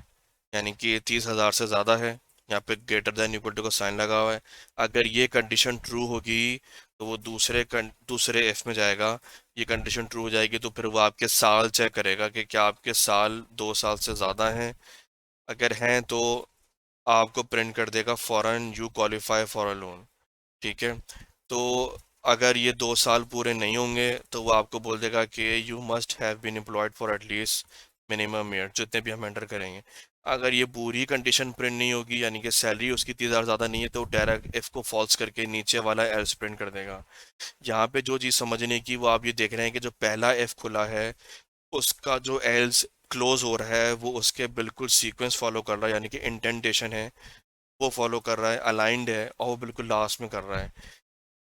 यानी कि 30,000 से ज़्यादा है। यहाँ पे ग्रेटर देन इक्वल टू का साइन लगा हुआ है। अगर ये कंडीशन ट्रू होगी तो वो दूसरे एफ में जाएगा। ये कंडीशन ट्रू हो जाएगी तो फिर वो आपके साल चेक करेगा कि क्या आपके साल 2 साल से ज़्यादा हैं। अगर हैं तो आपको प्रिंट कर देगा फॉरन you qualify for a loan. ठीक है, तो अगर ये 2 साल पूरे नहीं होंगे तो वो आपको बोल देगा कि you must have been employed for at least minimum year, जितने भी हम एंटर करेंगे। अगर ये पूरी कंडीशन प्रिंट नहीं होगी, यानी कि सैलरी उसकी 30,000 ज़्यादा नहीं है, तो डायरेक्ट इफ को फॉल्स करके नीचे वाला एल्स प्रिंट कर देगा। यहाँ पे जो चीज़ समझने की वो आप ये देख रहे हैं कि जो पहला एफ खुला है उसका जो एल्स क्लोज हो रहा है वो उसके बिल्कुल सीक्वेंस फॉलो कर रहा है, यानी कि इंटेंटेशन है वो फॉलो कर रहा है, अलाइंड है, और वो बिल्कुल लास्ट में कर रहा है।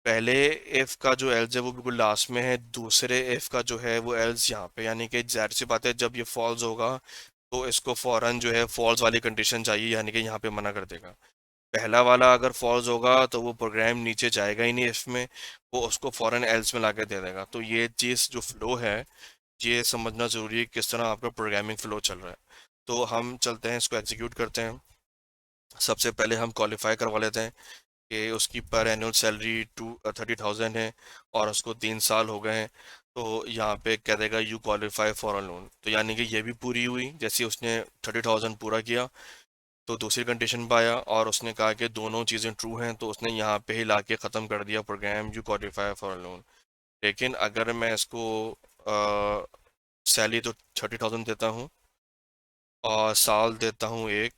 पहले एफ का जो एल्स है वो बिल्कुल लास्ट में है, दूसरे एफ का जो है वो एल्स यहाँ पे, यानी कि जाहिर सी बात है जब ये फॉल्स होगा तो इसको फौरन जो है फॉल्स वाली कंडीशन चाहिए, यानी कि यहाँ पे मना कर देगा। पहला वाला अगर फॉल्स होगा तो वो प्रोग्राम नीचे जाएगा ही नहीं एफ में, वो उसको फौरन एल्स में लाके दे देगा। तो ये चीज़ जो फ्लो है ये समझना ज़रूरी है किस तरह आपका प्रोग्रामिंग फ्लो चल रहा है। तो हम चलते हैं इसको एग्जीक्यूट करते हैं। सबसे पहले हम क्वालिफाई करवा लेते हैं कि उसकी पर एनुअल सैलरी 30,000 है और उसको 3 साल हो गए हैं। तो यहाँ पे कह देगा you qualify for a loan, तो यानी कि ये भी पूरी हुई। जैसे उसने 30,000 पूरा किया तो दूसरी कंडीशन पे आया और उसने कहा कि दोनों चीज़ें ट्रू हैं, तो उसने यहाँ पे ही लाके ख़त्म कर दिया program you qualify for a loan. लेकिन अगर मैं इसको सैलरी तो 30,000 देता हूँ और साल देता हूँ एक,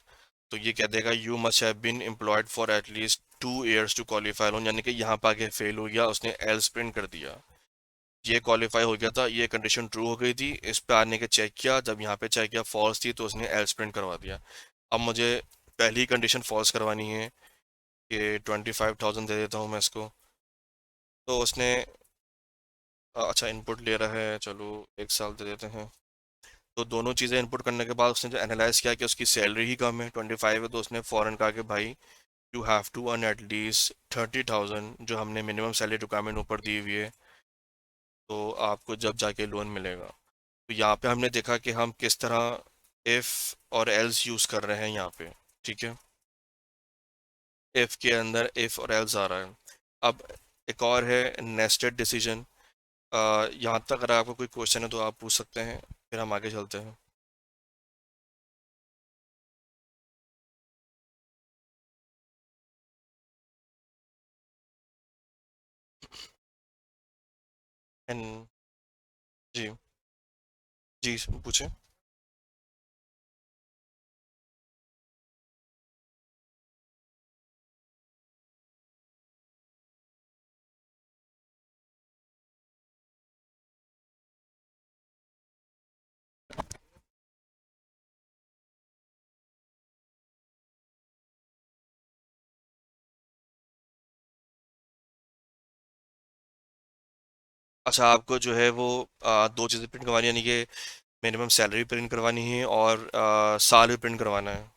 तो ये कह देगा you must have been employed for at least 2 years to qualify loan, यानी कि यहाँ पे आके फेल हो गया, उसने एल्स प्रिंट कर दिया। ये क्वालिफाई हो गया था, ये कंडीशन ट्रू हो गई थी, इस पे आने के चेक किया, जब यहाँ पे चेक किया फॉल्स थी तो उसने एल्स प्रिंट करवा दिया। अब मुझे पहली कंडीशन फॉल्स करवानी है कि 25,000 दे देता हूँ मैं इसको। तो उसने अच्छा इनपुट ले रहा है, चलो 1 साल दे देते हैं। तो दोनों चीज़ें इनपुट करने के बाद उसने जो एनालाइज किया कि उसकी सैलरी ही कम है, 25 है, तो उसने फ़ौरन कहा कि भाई you have to earn at least 30,000, जो हमने मिनिमम सैलरी रिक्वायरमेंट ऊपर दी हुई है, तो आपको जब जाके लोन मिलेगा। तो यहाँ पे हमने देखा कि हम किस तरह इफ़ और एल्स यूज़ कर रहे हैं यहाँ पे। ठीक है, इफ़ के अंदर इफ़ और एल्स आ रहा है। अब एक और है नेस्टेड डिसीजन। यहाँ तक अगर आपको कोई क्वेश्चन है तो आप पूछ सकते हैं, फिर हम आगे चलते हैं। एंड जी, जी पूछें। अच्छा, आपको जो है वो दो चीज़ें प्रिंट करवानी है, यानी कि मिनिमम सैलरी प्रिंट करवानी है और साल भी प्रिंट करवाना है।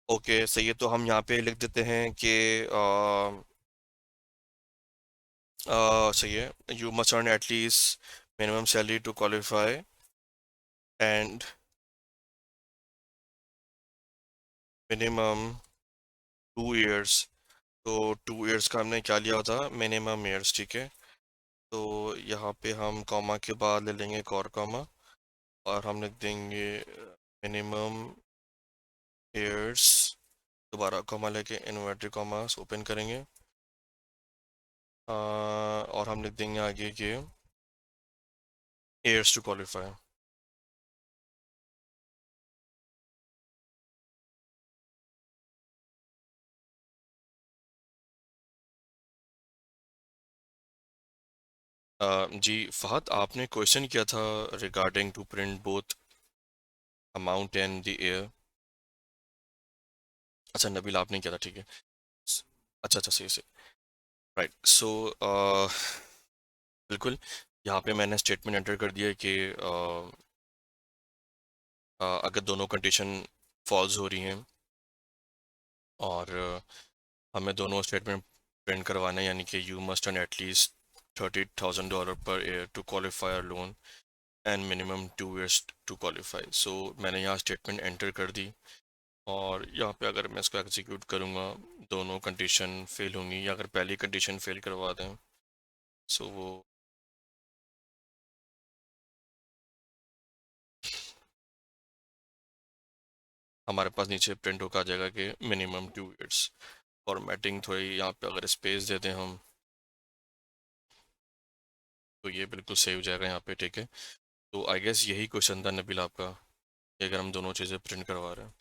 ओके सही है, तो हम यहाँ पे लिख देते हैं कि सही है, you must earn at least minimum salary to qualify and minimum 2 years। तो 2 years का हमने क्या लिया था, मिनिमम ईयर्स, ठीक है। तो यहाँ पे हम कॉमा के बाद ले लेंगे एक और कॉमा और हम लिख देंगे मिनिमम ईयर्स, दोबारा कॉमा लेके इन्वर्टेड कॉमास ओपन करेंगे। और हम लिख देंगे आगे के ईयर्स टू क्वालिफाई। जी फहद, आपने क्वेश्चन किया था regarding to print both amount and the year. अच्छा नबील आपने किया था, ठीक है। अच्छा अच्छा सही से, राइट। सो बिल्कुल, यहाँ पे मैंने स्टेटमेंट एंटर कर दिया है कि अगर दोनों कंडीशन फॉल्स हो रही हैं और हमें दोनों स्टेटमेंट प्रिंट करवाना है, यानी कि you must earn at least $30,000 per year to qualify a loan and minimum 2 years to qualify. So मैंने यहाँ स्टेटमेंट एंटर कर दी और यहाँ पे अगर मैं इसको एग्जीक्यूट करूँगा दोनों कंडीशन फेल होंगी, या अगर पहली कंडीशन फेल करवा दें सो वो हमारे पास नीचे प्रिंट होकर आ जाएगा कि मिनिमम 2 years। फॉर्मेटिंग थोड़ी यहाँ पे अगर स्पेस दे दें हम तो ये बिल्कुल सही हो जाएगा यहाँ पे, ठीक है। तो आई गेस यही क्वेश्चन था नबील आपका, कि अगर हम दोनों चीज़ें प्रिंट करवा रहे हैं।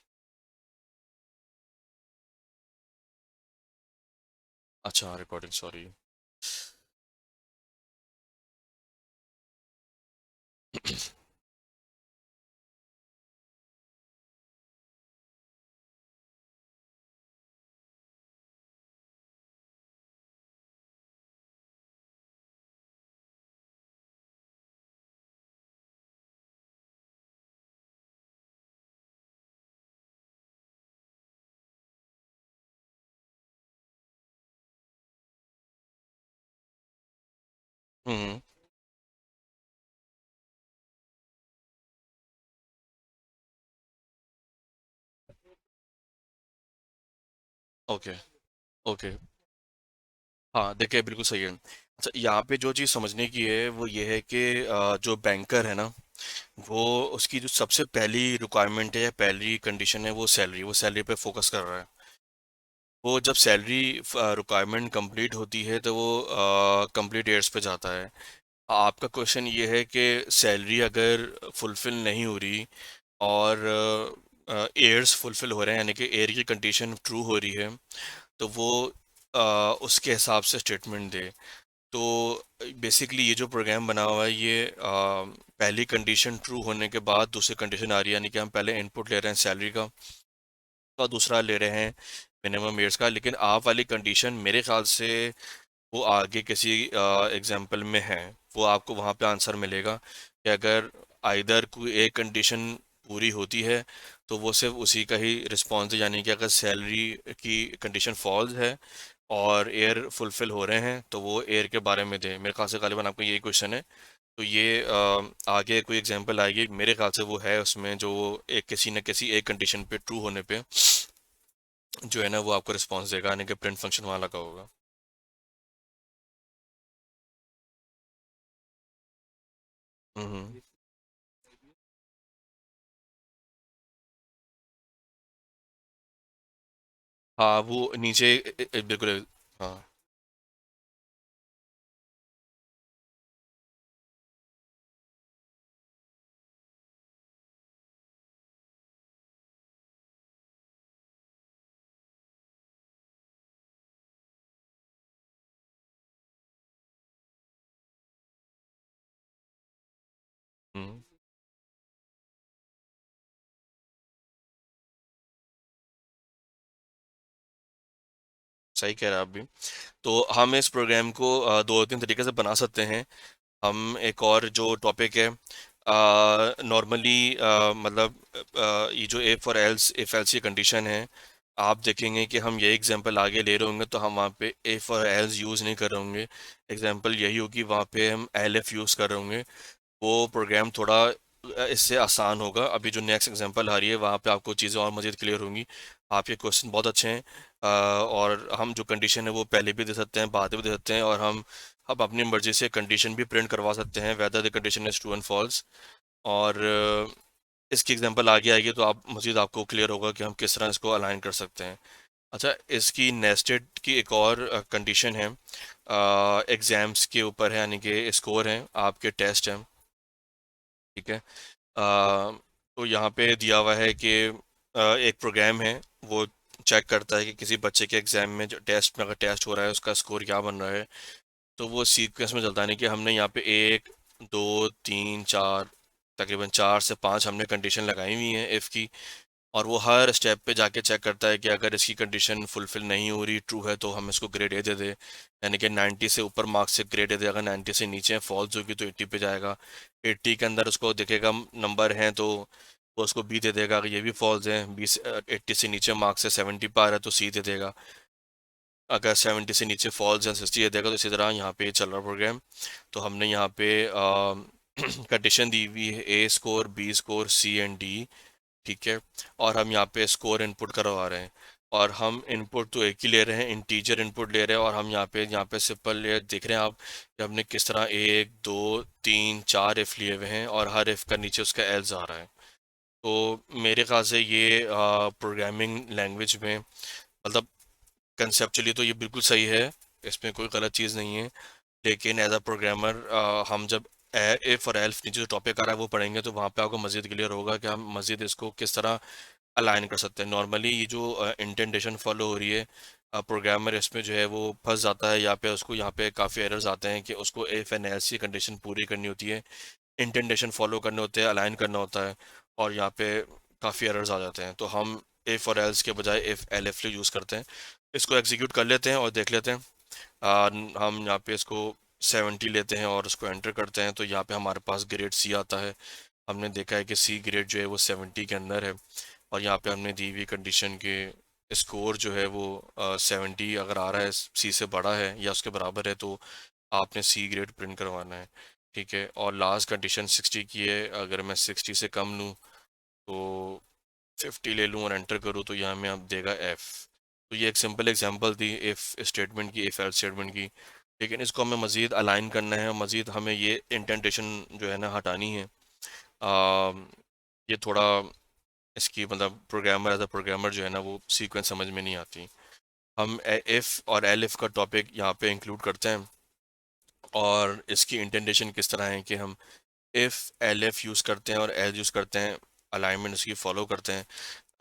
अच्छा रिकॉर्डिंग, सॉरी। हम्म। ओके। ओके। हाँ, देखिए बिल्कुल सही है। अच्छा, यहाँ पे जो चीज़ समझने की है वो ये है कि जो बैंकर है ना, वो उसकी जो सबसे पहली रिक्वायरमेंट है या पहली कंडीशन है, वो सैलरी पे फोकस कर रहा है। वो जब सैलरी रिक्वायरमेंट कंप्लीट होती है तो वो कंप्लीट एयर्स पे जाता है। आपका क्वेश्चन ये है कि सैलरी अगर फुलफिल नहीं हो रही और एयर्स फुलफिल हो रहे हैं, यानी कि एयर की कंडीशन ट्रू हो रही है, तो वो उसके हिसाब से स्टेटमेंट दे। तो बेसिकली ये जो प्रोग्राम बना हुआ है, ये पहली कंडीशन ट्रू होने के बाद दूसरी कंडीशन आ रही है, यानी कि हम पहले इनपुट ले रहे हैं सैलरी का और दूसरा ले रहे हैं मिनिमम ईयर्स का। लेकिन आप वाली कंडीशन मेरे ख्याल से वो आगे किसी एग्जाम्पल में है, वो आपको वहाँ पे आंसर मिलेगा कि अगर आइदर कोई एक कंडीशन पूरी होती है तो वो सिर्फ उसी का ही रिस्पॉन्स है, यानी कि अगर सैलरी की कंडीशन फॉल्स है और एयर फुलफिल हो रहे हैं तो वो एयर के बारे में दे। मेरे ख्याल से गालिबा आपका यही क्वेश्चन है। तो ये आगे कोई एग्जांपल आएगी मेरे ख्याल से, वो है उसमें जो एक किसी न किसी एक कंडीशन पे ट्रू होने पे जो है ना वो आपको रिस्पॉन्स देगा, यानी कि प्रिंट फंक्शन वहाँ लगा होगा। हम्म। हाँ, वो नीचे बिल्कुल। हाँ। हम्म। सही कह रहे हैं आप भी। तो हम इस प्रोग्राम को दो तीन तरीके से बना सकते हैं। हम एक और जो टॉपिक है नॉर्मली, मतलब ये जो A for else if else की कंडीशन है, आप देखेंगे कि हम ये एग्जांपल आगे ले रहे होंगे तो हम वहाँ पे ए फॉर एल्स यूज़ नहीं कर रहे होंगे। एग्जांपल यही होगी, वहाँ पे हम एल एफ यूज़ कर रहे होंगे। वो प्रोग्राम थोड़ा इससे आसान होगा। अभी जो नेक्स्ट एग्जांपल आ रही है वहाँ पे आपको चीज़ें और मज़ीद क्लियर होंगी। आपके क्वेश्चन बहुत अच्छे हैं। और हम जो कंडीशन है वो पहले भी दे सकते हैं, बाद में भी दे सकते हैं, और हम अपनी मर्जी से कंडीशन भी प्रिंट करवा सकते हैं, whether the condition is true and false. और इसकी एग्जांपल आगे आएगी तो आप मज़ीद आपको क्लियर होगा कि हम किस तरह इसको अलाइन कर सकते हैं। अच्छा, इसकी नेस्टेड की एक और कंडीशन है, एग्ज़ाम्स के ऊपर है, यानी कि स्कोर हैं, आपके टेस्ट हैं। ठीक है। तो यहाँ पे दिया हुआ है कि एक प्रोग्राम है, वो चेक करता है कि किसी बच्चे के एग्जाम में जो टेस्ट में अगर टेस्ट हो रहा है उसका स्कोर क्या बन रहा है। तो वो सीक्वेंस में चलता है, नहीं कि हमने यहाँ पे एक, दो, तीन, चार, तकरीबन 4 से 5 हमने कंडीशन लगाई हुई है इफ़ की। और वो हर स्टेप पे जाके चेक करता है कि अगर इसकी कंडीशन फुलफिल नहीं हो रही, ट्रू है, तो हम इसको ग्रेड ए दे दे, यानी कि 90 से ऊपर मार्क्स से ग्रेड ए दे। अगर 90 से नीचे फॉल्स होगी तो 80 पे जाएगा। 80 के अंदर उसको देखेगा नंबर हैं तो वो उसको बी दे देगा। अगर ये भी फॉल्स हैं, 80 से नीचे मार्क्स से 70 पे आ रहा है तो सी दे देगा। अगर 70 से नीचे फॉल्स हैं, 60 दे देगा। तो इसी तरह यहाँ पे चल रहा प्रोग्राम। तो हमने यहाँ पे कंडीशन दी हुई है, A score, B score, C and D. ठीक है। और हम यहाँ पे स्कोर इनपुट करवा रहे हैं, और हम इनपुट तो एक ही ले रहे हैं, इंटीजर इनपुट ले रहे हैं। और हम यहाँ पे सिंपल ये देख रहे हैं आप कि हमने किस तरह एक, दो, तीन, चार इफ लिए हुए हैं, और हर इफ का नीचे उसका एल्स आ रहा है। तो मेरे ख्याल से ये प्रोग्रामिंग लैंग्वेज में, मतलब कंसेप्चुअली तो ये बिल्कुल सही है, इसमें कोई गलत चीज़ नहीं है। लेकिन एज अ प्रोग्रामर हम जब इफ और एल्फ नीचे जो टॉपिक आ रहा है वो पढ़ेंगे तो वहाँ पे आपको मज़ीद क्लियर होगा कि हम मज़ीद इसको किस तरह अलाइन कर सकते हैं। नॉर्मली ये जो इंटेंटेशन फॉलो हो रही है, प्रोग्रामर इसमें जो है वो फंस जाता है, या पे उसको यहाँ पे काफ़ी एरर्स आते हैं कि उसको इफ एंड एल्स की कंडीशन पूरी करनी होती है। इंटेंडेशन फॉलो करने होते हैं, अलाइन करना होता है, और यहाँ पे काफ़ी एरर्स आ जाते हैं। तो हम इफ़ और एल्स के बजाय इफ़ एल एफ यूज़ करते हैं। इसको एग्जीक्यूट कर लेते हैं और देख लेते हैं। हम यहाँ पे इसको 70 लेते हैं और उसको एंटर करते हैं, तो यहाँ पे हमारे पास ग्रेड सी आता है। हमने देखा है कि सी ग्रेड जो है वो 70 के अंदर है, और यहाँ पे हमने दी हुई कंडीशन के स्कोर जो है वो 70 अगर आ रहा है, सी से बड़ा है या उसके बराबर है, तो आपने सी ग्रेड प्रिंट करवाना है। ठीक है, और लास्ट कंडीशन 60 की है। अगर मैं 60 से कम लूँ तो 50 ले लूँ और एंटर करूँ, तो यहाँ में आप देगा एफ। तो ये एक सिंपल एग्जांपल थी इफ़ स्टेटमेंट की, इफ़ एल्स स्टेटमेंट की। लेकिन इसको हमें मज़ीद अलाइन करना है, मज़ीद हमें ये इंटेंटेशन जो है ना हटानी है। ये थोड़ा इसकी मतलब प्रोग्रामर एज अ प्रोग्रामर जो है ना वो सीक्वेंस समझ में नहीं आती। हम इफ़ और एलिफ का टॉपिक यहाँ पे इंक्लूड करते हैं, और इसकी इंटेंटेशन किस तरह है कि हम इफ़ एलिफ यूज़ करते हैं और एल यूज़ करते हैं, अलाइनमेंट उसकी फॉलो करते हैं।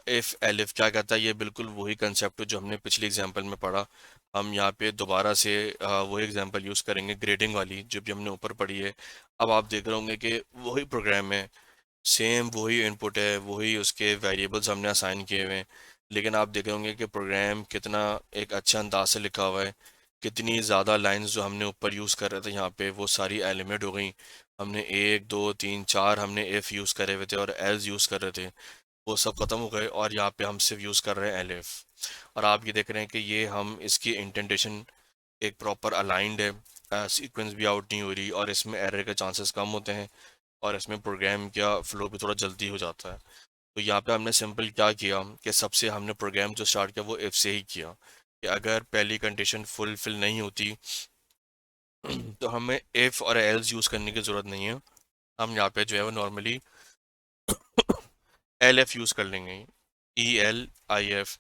इफ़ एलिफ क्या कहता है, ये बिल्कुल वही कंसेप्ट है जो हमने पिछली एग्जांपल में पढ़ा। हम यहाँ पे दोबारा से वही एग्जांपल यूज़ करेंगे, ग्रेडिंग वाली जो भी हमने ऊपर पढ़ी है। अब आप देख रहे होंगे कि वही प्रोग्राम है, सेम वही इनपुट है, वही उसके वेरिएबल्स हमने असाइन किए हुए हैं। लेकिन आप देख रहे होंगे कि प्रोग्राम कितना एक अच्छे अंदाज से लिखा हुआ है। कितनी ज़्यादा लाइंस जो हमने ऊपर यूज़ कर रहे थे यहाँ पे वो सारी एलिमेंट हो गई। हमने एक दो तीन चार हमने इफ़ यूज़ करे हुए थे और एल्स यूज़ कर रहे थे, वो सब ख़त्म हो गए, और यहाँ पे हम सिर्फ यूज़ कर रहे हैं एलिफ। और आप ये देख रहे हैं कि ये हम इसकी इंटेंटेशन एक प्रॉपर अलाइंड है, सीक्वेंस भी आउट नहीं हो रही, और इसमें एरर के चांसेस कम होते हैं, और इसमें प्रोग्राम का फ्लो भी थोड़ा जल्दी हो जाता है। तो यहाँ पे हमने सिंपल क्या किया कि सबसे हमने प्रोग्राम जो स्टार्ट किया वो इफ से ही किया, कि अगर पहली कंडीशन फुलफिल नहीं होती तो हमें इफ और एल्स यूज़ करने की ज़रूरत नहीं है। हम यहाँ पे जो है वो नॉर्मली एल एफ यूज़ कर लेंगे, ELIF।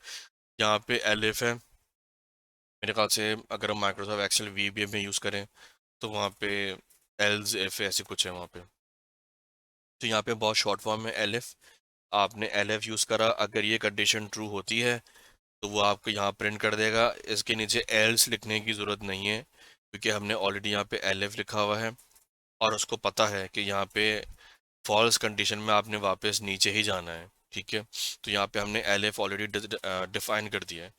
यहाँ पे एल एफ है। मेरे ख्याल से अगर हम माइक्रोसॉफ्ट एक्सेल VBA में यूज़ करें तो वहाँ पे एल्स एफ ऐसे कुछ है वहाँ पे। तो यहाँ पे बहुत शॉर्ट फॉर्म है एल एफ। आपने एल एफ यूज़ करा, अगर ये कंडीशन ट्रू होती है तो वो आपको यहाँ प्रिंट कर देगा। इसके नीचे एल्स लिखने की ज़रूरत नहीं है, क्योंकि हमने ऑलरेडी यहाँ पे एल एफ लिखा हुआ है, और उसको पता है कि यहाँ पे फॉल्स कंडीशन में आपने वापस नीचे ही जाना है। ठीक है, तो यहाँ पे हमने एल एफ ऑलरेडी डिफाइन कर दिया है।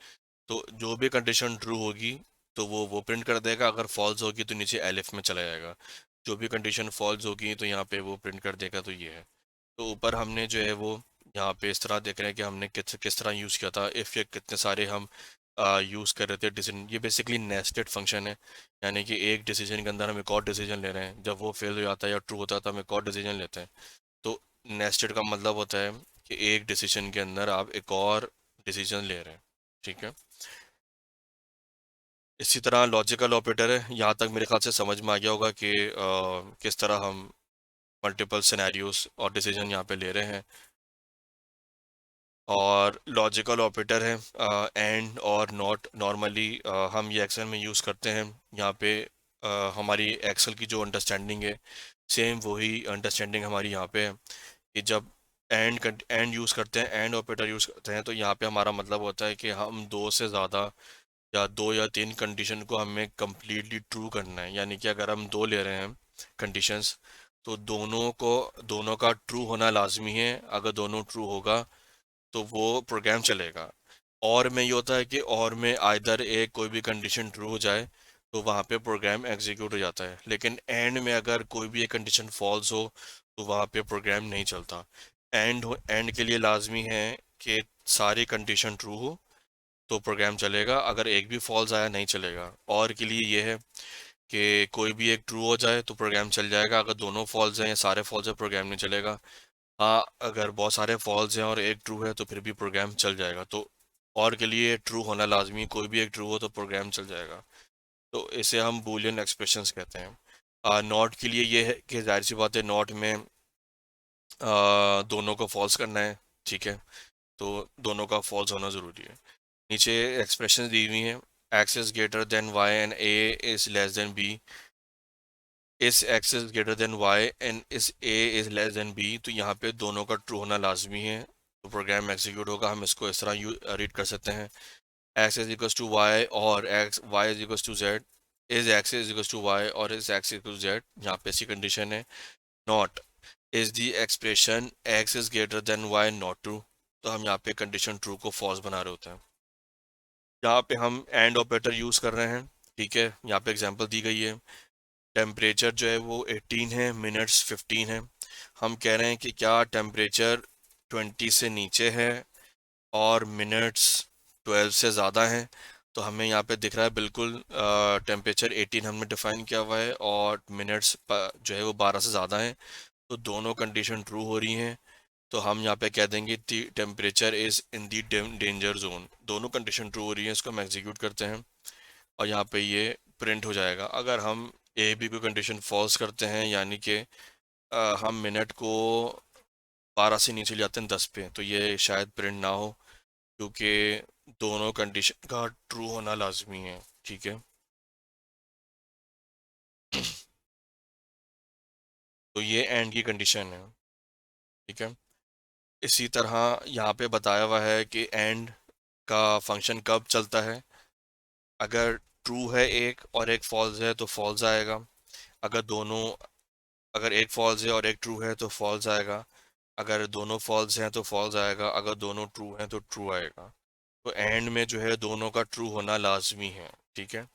तो जो भी कंडीशन ट्रू होगी तो वो प्रिंट कर देगा, अगर फॉल्स होगी तो नीचे एल एफ में चला जाएगा। जो भी कंडीशन फॉल्स होगी तो यहाँ पे वो प्रिंट कर देगा। तो ये है। तो ऊपर हमने जो है वो यहाँ पे इस तरह देख रहे हैं कि हमने किस किस तरह यूज़ किया था, इफ़ ये कितने सारे हम यूज़ कर रहे थे डिसीजन। ये बेसिकली नेस्टेड फंक्शन है, यानी कि एक डिसीजन के अंदर हम एक और डिसीजन ले रहे हैं, जब वो फेल हो जाता है या ट्रू होता है तो हम एक और डिसीजन लेते हैं। तो नेस्टेड का मतलब होता है कि एक डिसीजन के अंदर आप एक और डिसीजन ले रहे हैं। ठीक है, इसी तरह लॉजिकल ऑपरेटर है। यहाँ तक मेरे ख्याल से समझ में आ गया होगा कि किस तरह हम मल्टीपल सिनेरियोस और डिसीजन यहाँ पे ले रहे हैं। और लॉजिकल ऑपरेटर है एंड और नॉट। नॉर्मली हम ये एक्सेल में यूज़ करते हैं। यहाँ पे हमारी एक्सेल की जो अंडरस्टैंडिंग है सेम वही अंडरस्टैंडिंग हमारी यहाँ पे है, कि जब एंड यूज़ करते हैं, एंड ऑपरेटर यूज़ करते हैं, तो यहाँ पे हमारा मतलब होता है कि हम दो से ज़्यादा या दो या तीन कंडीशन को हमें कम्प्लीटली ट्रू करना है। यानी कि अगर हम दो ले रहे हैं कंडीशंस, तो दोनों का ट्रू होना लाजमी है। अगर दोनों ट्रू होगा तो वो प्रोग्राम चलेगा। और में ये होता है कि और में आइदर एक कोई भी कंडीशन ट्रू हो जाए तो वहाँ पे प्रोग्राम एग्जीक्यूट हो जाता है, लेकिन एंड में अगर कोई भी एक कंडीशन फॉल्स हो तो वहाँ पे प्रोग्राम नहीं चलता। एंड के लिए लाजमी है कि सारी कंडीशन ट्रू हो तो प्रोग्राम चलेगा, अगर एक भी फॉल्स आया नहीं चलेगा। और के लिए ये है कि कोई भी एक ट्रू हो जाए तो प्रोग्राम चल जाएगा, अगर दोनों फॉल्स हैं या सारे फॉल्स हैं प्रोग्राम नहीं चलेगा। हाँ, अगर बहुत सारे फॉल्स हैं और एक ट्रू है तो फिर भी प्रोग्राम चल जाएगा। तो और के लिए ट्रू होना लाजमी, कोई भी एक ट्रू हो तो प्रोग्राम चल जाएगा। तो इसे हम बूलियन एक्सप्रेशंस कहते हैं। नॉट के लिए ये है कि जाहिर सी बात है नॉट में दोनों को फॉल्स करना है। ठीक है, तो दोनों का फॉल्स होना ज़रूरी है। नीचे एक्सप्रेशन दी हुई हैं, x is greater than y and a is less than b. इस x is greater than y and इस a is less than b, तो यहाँ पे दोनों का ट्रू होना लाजमी है, तो प्रोग्राम एग्जीक्यूट होगा। हम इसको इस तरह रीड कर सकते हैं, x is equals to y और x y is equals to z. Is x is equals to y और is x equals to Z. यहाँ पे ऐसी कंडीशन है। Not is the expression x is greater than y not true. तो हम यहाँ पे कंडीशन ट्रू को फॉल्स बना रहे होते हैं। यहाँ पे हम एंड ऑपरेटर यूज कर रहे हैं। ठीक है, यहाँ पे एग्जांपल दी गई है। टेम्परेचर जो है वो 18 है, मिनट्स 15 है। हम कह रहे हैं कि क्या टेम्परेचर 20 से नीचे है और मिनट्स 12 से ज़्यादा हैं। तो हमें यहाँ पे दिख रहा है बिल्कुल टेम्परेचर 18 हमने डिफाइन किया हुआ है और मिनट्स जो है वो 12 से ज़्यादा हैं। तो दोनों कंडीशन ट्रू हो रही हैं। तो हम यहाँ पे कह देंगे temperature is in the danger zone. दोनों कंडीशन ट्रू हो रही है, इसको हम एग्जीक्यूट करते हैं और यहाँ पे ये प्रिंट हो जाएगा। अगर हम ए बी को कंडीशन फॉल्स करते हैं यानी कि हम मिनट को 12 से नीचे ले जाते हैं 10 पे, तो ये शायद प्रिंट ना हो क्योंकि दोनों कंडीशन का ट्रू होना लाजमी है। ठीक है, तो ये एंड की कंडीशन है। ठीक है, इसी तरह यहाँ पे बताया हुआ है कि एंड का फंक्शन कब चलता है। अगर ट्रू है एक और एक फॉल्स है तो फॉल्स आएगा। अगर दोनों अगर एक फॉल्स है और एक ट्रू है तो फॉल्स आएगा। अगर दोनों फॉल्स हैं तो फॉल्स आएगा। अगर दोनों ट्रू हैं तो ट्रू आएगा। तो एंड में जो है दोनों का ट्रू होना लाजमी है। ठीक है,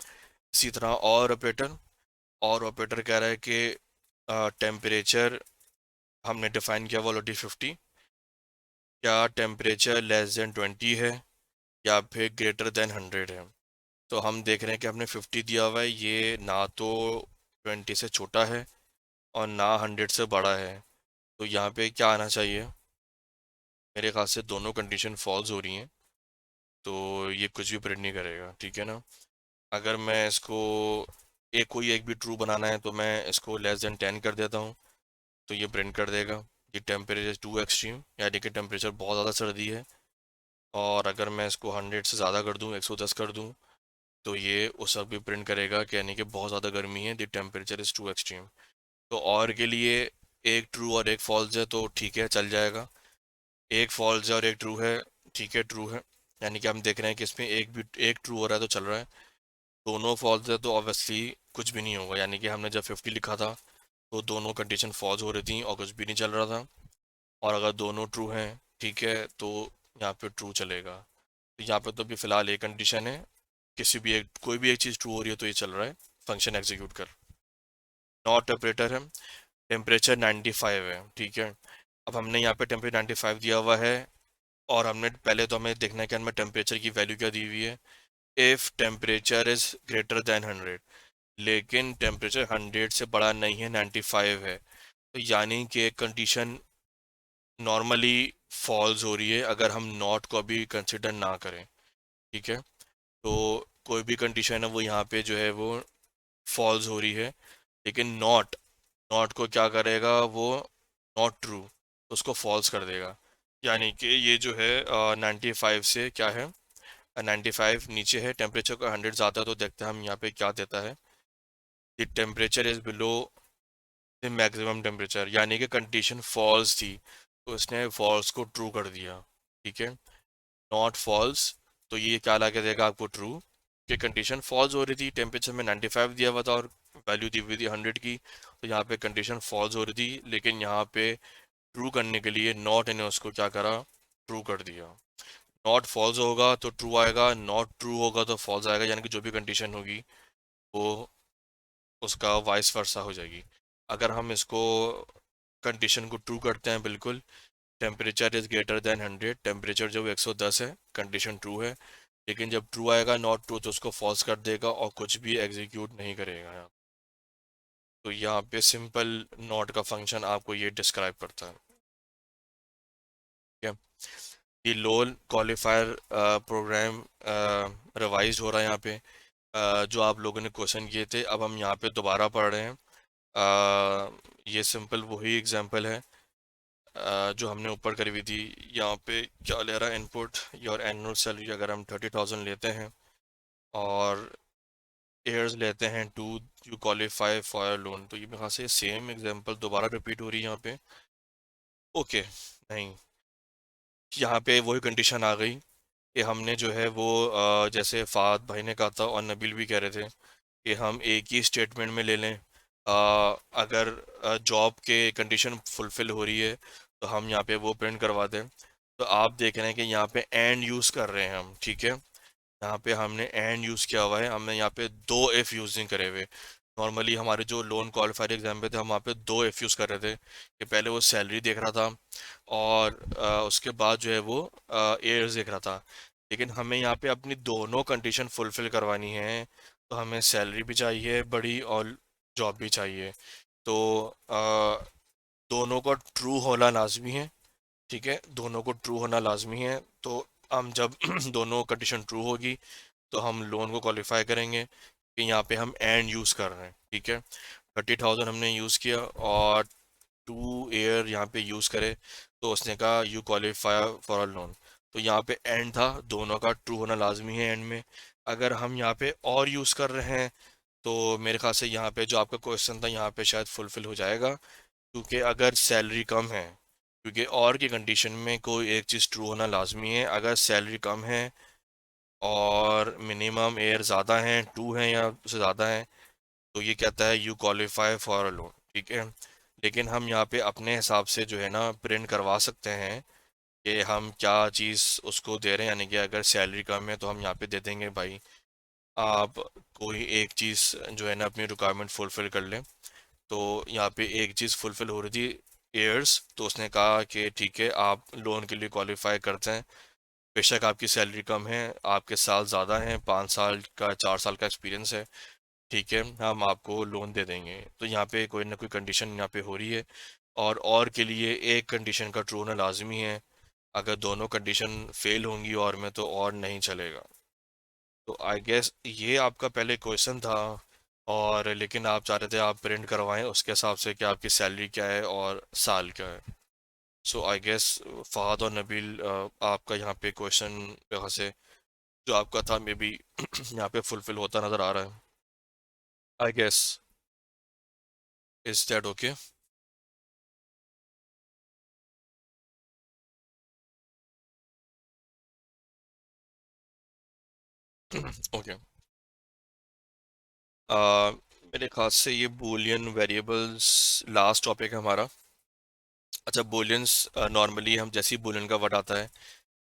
इसी तरह और ऑपरेटर कह रहा है कि टेम्परेचर हमने डिफाइन किया ऑलरेडी 50। क्या टेम्परेचर लेस देन 20 है या फिर ग्रेटर देन 100 है। तो हम देख रहे हैं कि हमने 50 दिया हुआ है, ये ना तो 20 से छोटा है और ना 100 से बड़ा है। तो यहाँ पे क्या आना चाहिए, मेरे ख्याल से दोनों कंडीशन फॉल्स हो रही हैं, तो ये कुछ भी प्रिंट नहीं करेगा। ठीक है ना। अगर मैं इसको कोई एक भी ट्रू बनाना है तो मैं इसको लेस देन 10 कर देता हूँ, तो ये प्रिंट कर देगा कि टेम्परेचर टू एक्सट्रीम, यानी कि टेम्परेचर बहुत ज़्यादा सर्दी है। और अगर मैं इसको 100 से ज़्यादा कर दूँ, 110 कर दूँ, तो ये उस वक्त भी प्रिंट करेगा कि यानी कि बहुत ज़्यादा गर्मी है, the temperature is too extreme. तो और के लिए एक ट्रू और एक फॉल्स है तो ठीक है, चल जाएगा। एक फॉल्स है और एक ट्रू है, ठीक है, ट्रू है। यानी कि हम देख रहे हैं कि इसमें एक ट्रू हो रहा है तो चल रहा है। दोनों फॉल्स है तो ऑब्वियसली कुछ भी नहीं होगा, यानी कि हमने जब 50 लिखा था तो दोनों कंडीशन फॉल्स हो रही थी और कुछ भी नहीं चल रहा था। और अगर दोनों ट्रू हैं, ठीक है, तो यहाँ पे ट्रू चलेगा। तो यहाँ पे तो अभी फ़िलहाल एक कंडीशन है, कोई भी एक चीज़ ट्रू हो रही है तो ये चल रहा है, फंक्शन एग्जीक्यूट कर। नॉट ऑपरेटर है, टेम्परेचर 95 है। ठीक है, अब हमने यहाँ पे टेम्परेचर 95 दिया हुआ है और हमने पहले तो हमें देखना है कि हमें टेम्परेचर की वैल्यू क्या दी हुई है। If temperature is greater than 100, लेकिन टेम्परेचर 100 से बड़ा नहीं है, 95 है। तो यानी कि कंडीशन नॉर्मली फॉल्स हो रही है अगर हम नॉट को अभी कंसिडर ना करें। ठीक है, तो कोई भी कंडीशन है वो यहाँ पे जो है वो फॉल्स हो रही है, लेकिन नॉट नॉट को क्या करेगा वो, नॉट ट्रू, उसको फॉल्स कर देगा। यानी कि ये जो है 95 से क्या है, 95 नीचे है, टेम्परेचर का 100 ज़्यादा है, तो देखते हैं हम यहाँ पे क्या देता है। The temperature is below the maximum temperature, यानी कि कंडीशन फॉल्स थी तो इसने फॉल्स को ट्रू कर दिया। ठीक है, नॉट फॉल्स, तो ये क्या ला के देगा आपको, ट्रू। कि कंडीशन फॉल्स हो रही थी, टेम्परेचर में 95 दिया हुआ था और वैल्यू दी हुई थी 100 की, तो यहाँ पे कंडीशन फॉल्स हो रही थी, लेकिन यहाँ पे ट्रू करने के लिए नॉट ने उसको क्या करा, ट्रू कर दिया। नॉट फॉल्स होगा तो ट्रू आएगा, नॉट ट्रू होगा तो फॉल्स आएगा, यानी कि जो भी कंडीशन होगी वो उसका वाइस वर्सा हो जाएगी। अगर हम इसको कंडीशन को ट्रू करते हैं, बिल्कुल, temperature is greater than 100, temperature जो 110 है, कंडीशन ट्रू है। लेकिन जब ट्रू आएगा नॉट ट्रू तो उसको फॉल्स कर देगा और कुछ भी एग्जीक्यूट नहीं करेगा यहाँ। तो यहाँ पे सिंपल नॉट का फंक्शन आपको ये डिस्क्राइब करता है। ठीक है, ये लोल क्वालिफायर प्रोग्राम रिवाइज हो रहा है यहाँ पे। जो आप लोगों ने क्वेश्चन किए थे अब हम यहाँ पे दोबारा पढ़ रहे हैं। ये सिंपल वही एग्जांपल है जो हमने ऊपर करी हुई थी। यहाँ पे क्या ले रहा है, इनपुट योर एनुअल सैलरी अगर हम 30,000 लेते हैं और एयर्स लेते हैं to, you qualify for loan, तो ये मेरे ख्याल से सेम एग्जांपल दोबारा रिपीट हो रही है यहाँ पे। ओके, नहीं, यहाँ पे वही कंडीशन आ गई कि हमने जो है वो जैसे फाद भाई ने कहा था और नबील भी कह रहे थे कि हम एक ही स्टेटमेंट में ले लें अगर जॉब के कंडीशन फुलफिल हो रही है तो हम यहाँ पे वो प्रिंट करवा दें। तो आप देख रहे हैं कि यहाँ पे एंड यूज़ कर रहे हैं हम, ठीक है। यहाँ पे हमने एंड यूज़ किया हुआ है, हमने यहाँ पे दो एफ यूज़ नहीं करे हुए। नॉर्मली हमारे जो लोन क्वालिफायर एग्जाम पे थे हम वहाँ पे दो एफ यूज़ कर रहे थे कि पहले वो सैलरी देख रहा था और उसके बाद जो है वो एयर्स देख रहा था। लेकिन हमें यहाँ पे अपनी दोनों कंडीशन फुलफिल करवानी है, तो हमें सैलरी भी चाहिए बड़ी और जॉब भी चाहिए। तो दोनों का ट्रू होना लाजमी है, ठीक है, दोनों को ट्रू होना लाजमी है। तो हम जब दोनों कंडीशन ट्रू होगी तो हम लोन को क्वालिफाई करेंगे कि यहाँ पे हम एंड यूज़ कर रहे हैं, ठीक है। 30,000 हमने यूज़ किया और टू ईयर यहाँ पे यूज़ करे, तो उसने कहा you qualify for a loan. तो यहाँ पे एंड था, दोनों का ट्रू होना लाजमी है एंड में। अगर हम यहाँ पे और यूज़ कर रहे हैं तो मेरे ख्याल से यहाँ पे जो आपका क्वेश्चन था यहाँ पे शायद फुलफिल हो जाएगा, क्योंकि अगर सैलरी कम है, क्योंकि और की कंडीशन में कोई एक चीज़ ट्रू होना लाजमी है। अगर सैलरी कम है और मिनिमम एयर ज़्यादा है, टू है या उससे ज़्यादा है, तो ये कहता है you qualify for a loan, ठीक है। लेकिन हम यहाँ पे अपने हिसाब से जो है ना प्रिंट करवा सकते हैं कि हम क्या चीज़ उसको दे रहे हैं, यानी कि अगर सैलरी कम है तो हम यहाँ पे दे देंगे भाई आप कोई एक चीज़ जो है ना अपनी रिक्वायरमेंट फुलफ़िल कर लें। तो यहाँ पे एक चीज़ फुलफ़िल हो रही थी, एयर्स, तो उसने कहा कि ठीक है आप लोन के लिए क्वालिफाई करते हैं, बेशक आपकी सैलरी कम है, आपके साल ज़्यादा हैं, 5 साल का 4 साल का एक्सपीरियंस है, ठीक है, हम आपको लोन दे देंगे। तो यहाँ पे कोई ना कोई कंडीशन यहाँ पे हो रही है, और के लिए एक कंडीशन का ट्रू होना लाजमी है। अगर दोनों कंडीशन फेल होंगी और में तो और नहीं चलेगा। तो आई गेस ये आपका पहले क्वेश्चन था, और लेकिन आप चाह रहे थे आप प्रिंट करवाएं उसके हिसाब से कि आपकी सैलरी क्या है और साल क्या है। सो आई गेस फहद और नबील, आपका यहाँ पे क्वेश्चन यहाँ से जो आपका था मे बी यहाँ पे फुलफिल होता नज़र आ रहा है, I guess. Is that okay? Okay. मेरे ख्याल से ये बूलियन वेरिएबल्स लास्ट टॉपिक है हमारा। अच्छा, बूलियंस नॉर्मली हम जैसे ही बूलियन का वर्ड आता है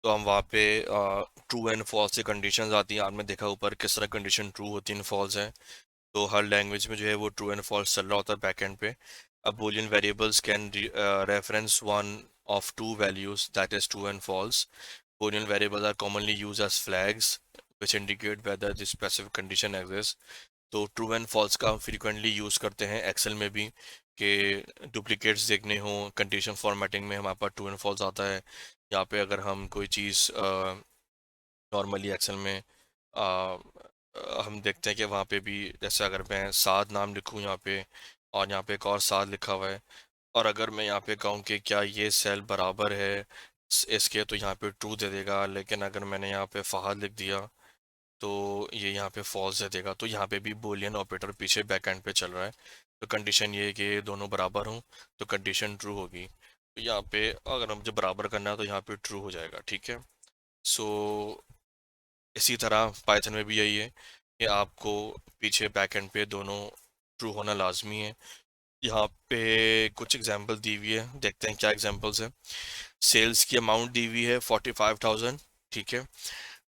तो हम वहाँ पे ट्रू एंड फॉल्स से कंडीशंस आती हैं। आपने देखा ऊपर किस तरह कंडीशन ट्रू होती है, फॉल्स है। तो हर लैंग्वेज में जो है वो ट्रू एंड फॉल्स चल रहा होता है बैक एंड पे। अब Boolean variables can reference one of two values, that is true and false. Boolean variables are commonly used as flags which indicate whether the specific condition exists. तो true and false का हम frequently use करते हैं Excel में भी, कि duplicates देखने हों कंडीशन फॉर्मेटिंग में हमारे पास ट्रू एंड फॉल्स आता है। यहाँ पे अगर हम कोई चीज़ नॉर्मली एक्सेल में हम देखते हैं कि वहाँ पे भी, जैसे अगर मैं साद नाम लिखूँ यहाँ पे और यहाँ पे एक और साद लिखा हुआ है, और अगर मैं यहाँ पे कहूँ कि क्या ये सेल बराबर है इसके, तो यहाँ पे ट्रू दे देगा। लेकिन अगर मैंने यहाँ पे फहद लिख दिया तो ये यहाँ पे फॉल्स दे देगा। तो यहाँ पे भी बूलियन ऑपरेटर पीछे बैक एंड पे चल रहा है। तो कंडीशन ये है कि ये दोनों बराबर हों तो कंडीशन ट्रू होगी। तो यहाँ पे अगर हम जब बराबर करना है तो यहाँ पे ट्रू हो जाएगा, ठीक है। सो इसी तरह पाइथन में भी यही है कि आपको पीछे बैक एंड पे दोनों ट्रू होना लाजमी है। यहाँ पे कुछ एग्जांपल दी हुई है, देखते हैं क्या एग्जांपल्स है। सेल्स की अमाउंट दी हुई है 45,000, ठीक है।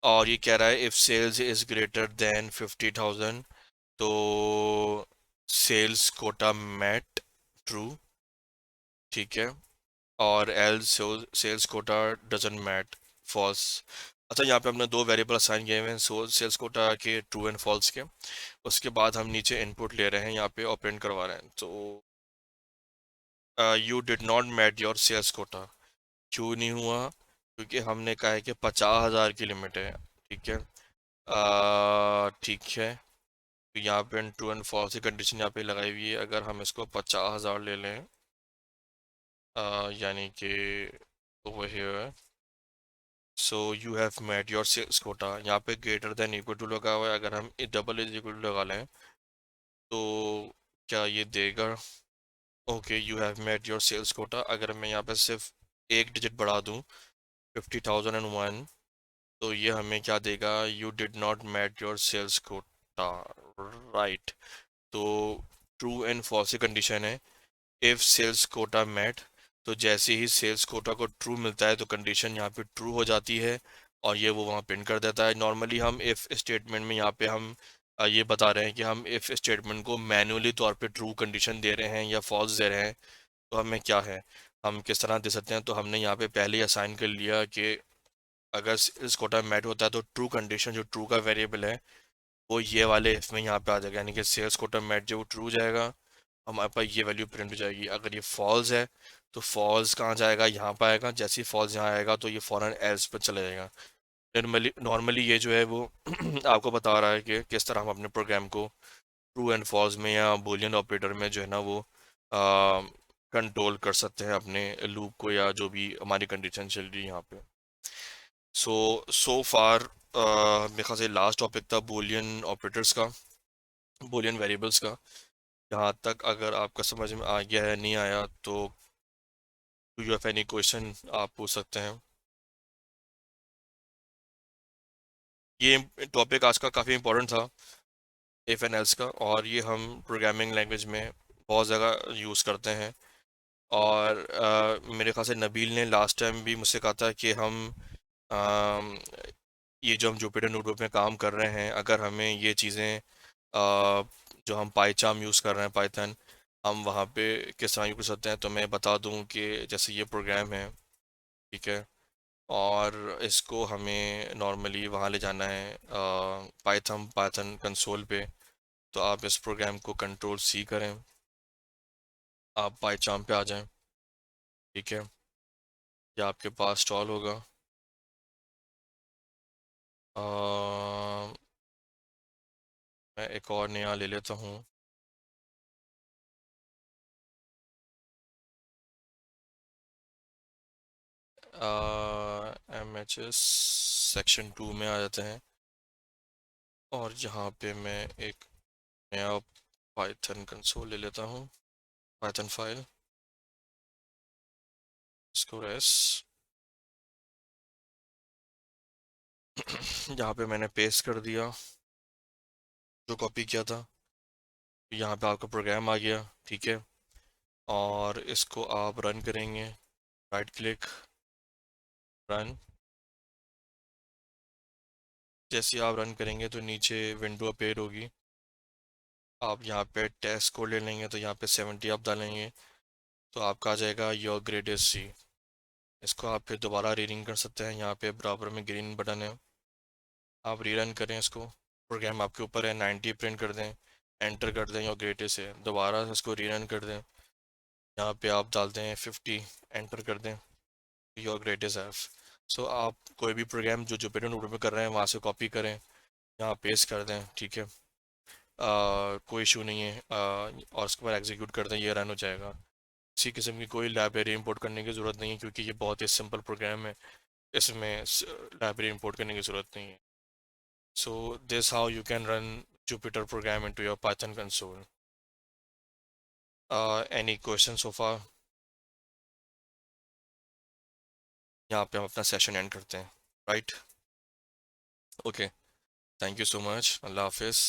और ये कह रहा है if sales is greater than 50,000 तो सेल्स कोटा मैट, ट्रू, ठीक है। और else sales quota doesn't met, false. अच्छा, यहाँ पे हमने दो वेरिएबल असाइन किए हुए हैं सेल्स कोटा के, ट्रू एंड फॉल्स के। उसके बाद हम नीचे इनपुट ले रहे हैं यहाँ पे और प्रिंट करवा रहे हैं। तो you did not met your sales quota, क्यों नहीं हुआ? क्योंकि हमने कहा है कि 50,000 की लिमिट है, ठीक है। ठीक है। तो यहाँ पे ट्रू एंड फॉल्स की कंडीशन यहाँ पे लगाई हुई है। अगर हम इसको 50,000 ले लें, यानी कि over here, so you have met your sales quota, यहाँ पे ग्रेटर देन इक्वल टू लगा हुआ है। अगर हम डबल इज इक्वल टू लगा लें तो क्या ये देगा? Okay, you have met your sales quota. अगर मैं यहाँ पे सिर्फ एक डिजिट बढ़ा दूँ, 50,001, तो ये हमें क्या देगा? You did not met your sales quota, right. तो ट्रू एंड फॉल्स की कंडीशन है। इफ सेल्स कोटा मेट, तो जैसे ही सेल्स कोटा को ट्रू मिलता है तो कंडीशन यहाँ पे ट्रू हो जाती है और ये वो वहाँ प्रिंट कर देता है। नॉर्मली हम इफ स्टेटमेंट में यहाँ पे हम ये बता रहे हैं कि हम इफ स्टेटमेंट को मैन्युअली तौर पे ट्रू कंडीशन दे रहे हैं या फॉल्स दे रहे हैं, तो हमें क्या है, हम किस तरह दे सकते हैं। तो हमने यहाँ पे पहले ही असाइन कर लिया कि अगर सेल्स कोटा मैट होता है तो ट्रू कंडीशन जो ट्रू का वेरिएबल है वो ये वाले इसमें यहाँ पे आ जाएगा, यानी कि सेल्स कोटा मैट जो ट्रू जाएगा, हमारे पास ये वैल्यू प्रिंट हो जाएगी। अगर ये फॉल्स है तो फॉल्स कहाँ जाएगा, यहाँ पर आएगा। जैसे ही फॉल्स यहाँ आएगा तो ये फॉरन एल्स पर चला जाएगा। नॉर्मली नॉर्मली ये जो है वो आपको बता रहा है कि किस तरह हम अपने प्रोग्राम को ट्रू एंड फॉल्स में या बूलियन ऑपरेटर में जो है ना वो कंट्रोल कर सकते हैं अपने लूप को, या जो भी हमारी कंडीशन चल रही है यहाँ पे। सो फार मेरे ख्याल से लास्ट टॉपिक था बूलियन ऑपरेटर्स का, बूलियन वेरिएबल्स का। यहाँ तक अगर आपका समझ में आ गया है, नहीं आया तो do you have any question आप पूछ सकते हैं। ये टॉपिक आज का काफ़ी इंपॉर्टेंट था, इफ एंड एल्स का, और ये हम प्रोग्रामिंग लैंग्वेज में बहुत जगह यूज़ करते हैं। और मेरे ख्याल से नबील ने लास्ट टाइम भी मुझसे कहा था कि हम अम, ये जो हम जुपिटर नोटबुक में काम कर रहे हैं, अगर हमें ये चीज़ें जो हम पाईचार्म यूज़ कर रहे हैं पाइथन, हम वहाँ पे किस तरह यूज़ कर सकते हैं। तो मैं बता दूँ कि जैसे ये प्रोग्राम है, ठीक है, और इसको हमें नॉर्मली वहाँ ले जाना है पाइथन पाइथन कंसोल पे। तो आप इस प्रोग्राम को कंट्रोल सी करें, आप पाईचार्म पे आ जाएं, ठीक है, या आपके पास स्टॉल होगा। अ, मैं एक और नया ले लेता हूँ। MHS सेक्शन 2 में आ जाते हैं, और यहाँ पे मैं एक नया पाइथन कंसोल ले लेता हूँ, पाइथन फाइल, इसको रेस यहाँ पे मैंने पेस्ट कर दिया जो कॉपी किया था। यहाँ पे आपका प्रोग्राम आ गया, ठीक है, और इसको आप रन करेंगे, राइट क्लिक, रन। जैसे आप रन करेंगे तो नीचे विंडो अपीयर होगी। आप यहाँ पे टेस्ट कोड ले लेंगे, तो यहाँ पे 70 आप डालेंगे तो आपका आ जाएगा योर ग्रेड इज सी। इसको आप फिर दोबारा रीडिंग कर सकते हैं, यहाँ पे बराबर में ग्रीन बटन है, आप रीरन करें इसको। प्रोग्राम आपके ऊपर है, 90 प्रिंट कर दें, एंटर कर दें, योर ग्रेड इज है, दोबारा इसको रीरन कर दें, यहाँ पे आप डालते हैं 50, एंटर कर दें, योर ग्रेड इज एफ। सो आप कोई भी प्रोग्राम जो जुपिटर नोटबुक में कर रहे हैं वहाँ से कॉपी करें, यहाँ पेस्ट कर दें, ठीक है, कोई इशू नहीं है, और उसके बाद एग्जीक्यूट कर दें, ये रन हो जाएगा। किसी किस्म की कोई लाइब्रेरी इंपोर्ट करने की ज़रूरत नहीं है, क्योंकि ये बहुत ही सिंपल प्रोग्राम है, इसमें लाइब्रेरी इंपोर्ट करने की ज़रूरत नहीं है। So this how you can run Jupyter program into your Python console. Any questions so far? यहाँ पे हम अपना सेशन एंड करते हैं, right? Okay, thank you so much, अल्लाह हाफिज़।